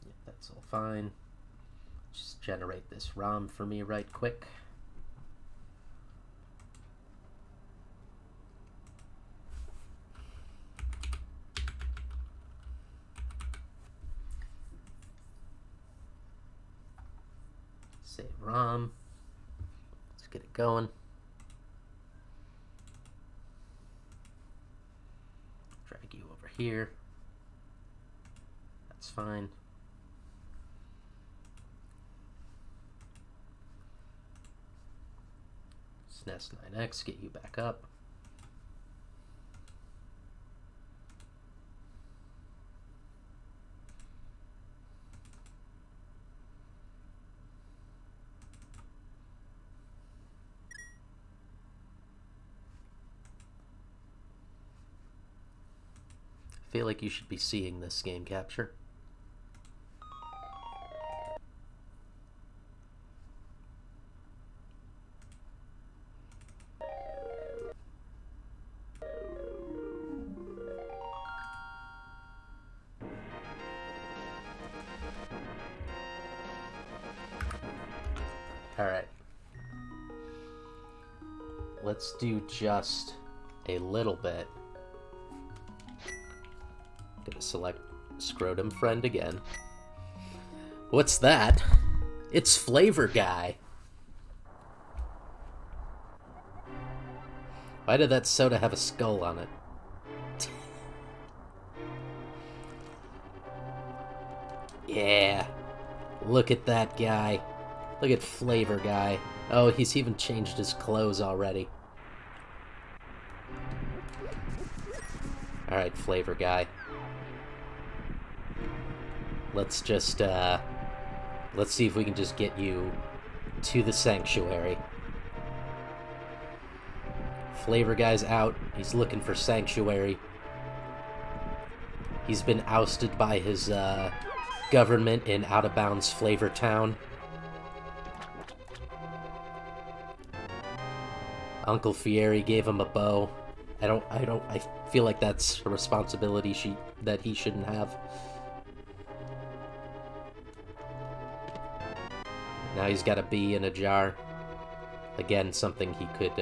Yeah, that's all fine. Just generate this ROM for me right quick. Save ROM. Let's get it going. Drag you over here. That's fine. SNES 9X, get you back up. I feel like you should be seeing this game capture. Alright. Let's do just a little bit. Gonna select Scrotum Friend again. What's that? It's Flavor Guy. Why did that soda have a skull on it? Yeah. Look at that guy. Look at Flavor Guy. Oh, he's even changed his clothes already. Alright, Flavor Guy. Let's just, let's see if we can just get you to the sanctuary. Flavor Guy's out. He's looking for sanctuary. He's been ousted by his, government in out-of-bounds Flavor Town. Uncle Fieri gave him a bow. I feel like that's a responsibility that he shouldn't have. Now he's got a bee in a jar. Again, something he could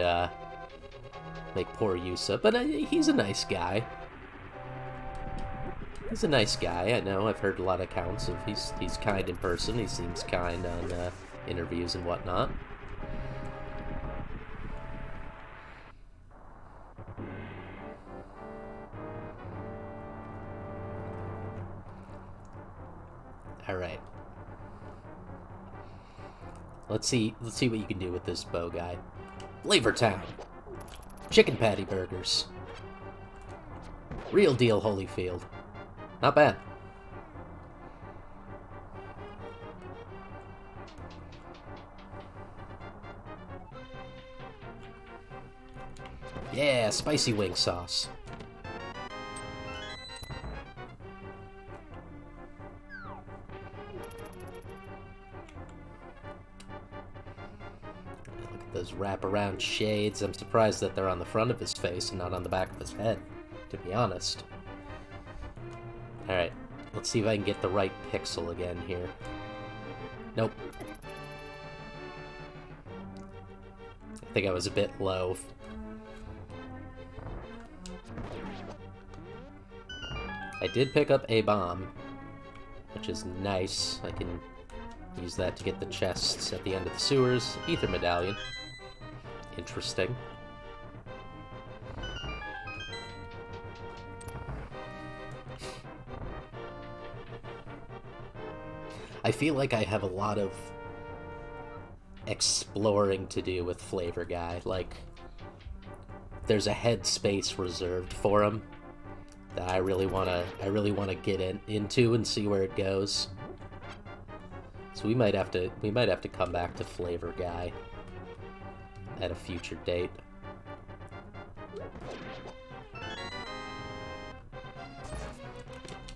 make poor use of. But he's a nice guy. He's a nice guy. I know. I've heard a lot of accounts of he's kind in person. He seems kind on interviews and whatnot. All right. Let's see what you can do with this bow guy. Flavor Town. Chicken patty burgers. Real deal Holyfield. Not bad. Yeah, spicy wing sauce. Those wraparound shades. I'm surprised that they're on the front of his face and not on the back of his head, to be honest. Alright, let's see if I can get the right pixel again here. Nope. I think I was a bit low. I did pick up a bomb, which is nice. I can use that to get the chests at the end of the sewers. Ether medallion. Interesting. I feel like I have a lot of exploring to do with Flavor Guy. Like, there's a headspace reserved for him that I really wanna get into and see where it goes. So we might have to come back to Flavor Guy at a future date.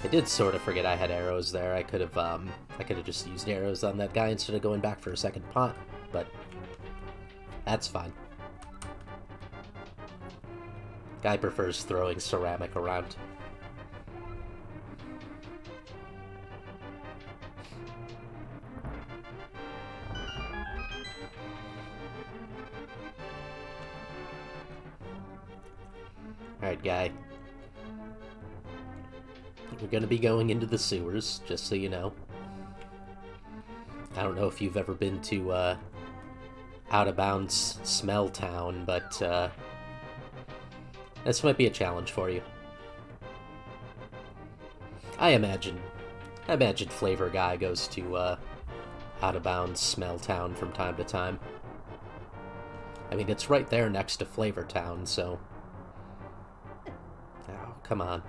I did sort of forget I had arrows there. I could have just used arrows on that guy instead of going back for a second pot, but that's fine. Guy prefers throwing ceramic around. Alright, guy. We're gonna be going into the sewers, just so you know. I don't know if you've ever been to, Out of Bounds Smell Town, but, this might be a challenge for you. I imagine Flavor Guy goes to, Out of Bounds Smell Town from time to time. I mean, it's right there next to Flavor Town, so... Oh, come on.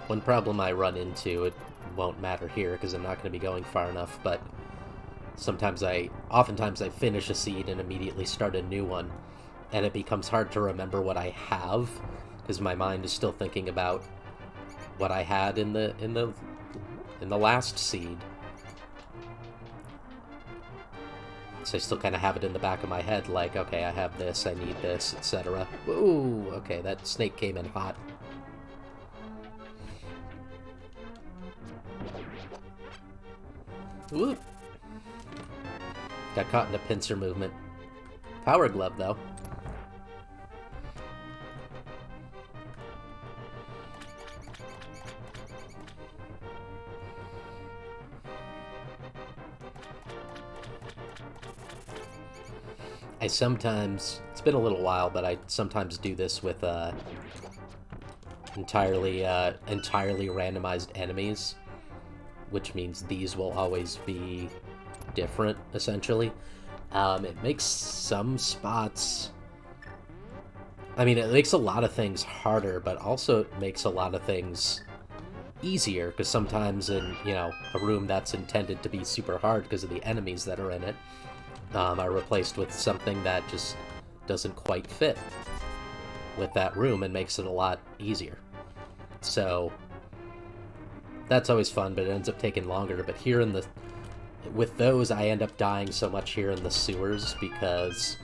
One problem I run into, it won't matter here because I'm not going to be going far enough, but oftentimes I finish a seed and immediately start a new one, and it becomes hard to remember what I have because my mind is still thinking about what I had in the last seed. So I still kind of have it in the back of my head, like, okay, I have this, I need this, etc. Ooh, okay, that snake came in hot. Whoop. Got caught in a pincer movement. Power glove, though. I sometimes, it's been a little while, but I sometimes do this with entirely randomized enemies, which means these will always be different, essentially. It makes some spots... I mean, it makes a lot of things harder, but also it makes a lot of things easier, because sometimes in, you know, a room that's intended to be super hard because of the enemies that are in it, are replaced with something that just doesn't quite fit with that room and makes it a lot easier. So... that's always fun, but it ends up taking longer. But here in the... with those, I end up dying so much here in the sewers because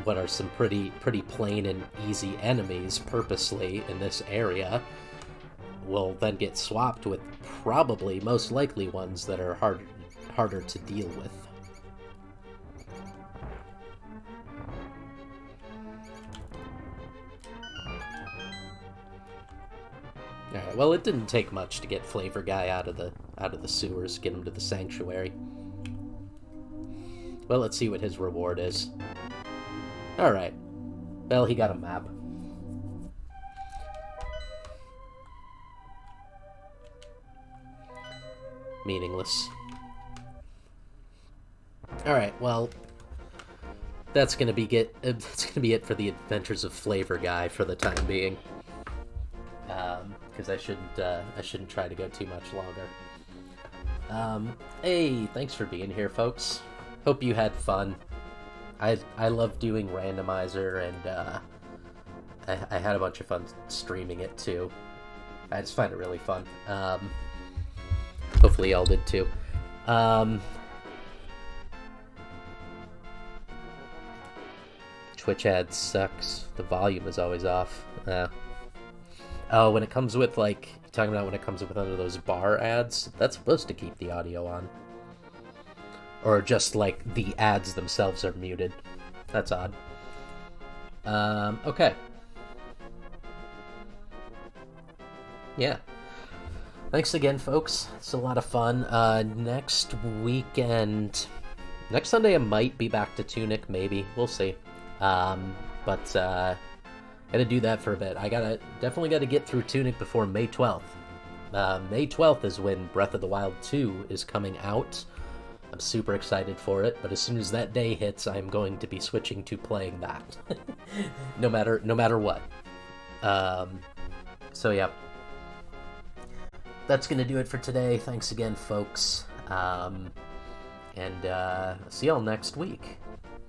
what are some pretty plain and easy enemies purposely in this area will then get swapped with probably most likely ones that are harder to deal with. Alright, well, it didn't take much to get Flavor Guy out of the sewers, get him to the sanctuary. Well, let's see what his reward is. Alright. Well, he got a map. Meaningless. Alright, well, that's gonna be it for the adventures of Flavor Guy for the time being. Because I shouldn't try to go too much longer. Hey, thanks for being here, folks. Hope you had fun. I love doing Randomizer, and I had a bunch of fun streaming it too. I just find it really fun. Hopefully y'all did too. Twitch ads sucks. The volume is always off. Oh, when it comes with, like, you're talking about when it comes with under those bar ads, that's supposed to keep the audio on. Or just, like, the ads themselves are muted. That's odd. Okay. Yeah. Thanks again, folks. It's a lot of fun. Next weekend... Next Sunday I might be back to Tunic, maybe. We'll see. Gotta do that for a bit. Definitely gotta get through Tunic before May 12th. May 12th is when Breath of the Wild 2 is coming out. I'm super excited for it, but as soon as that day hits, I'm going to be switching to playing that. no matter what. So yeah. That's gonna do it for today. Thanks again, folks. And see y'all next week.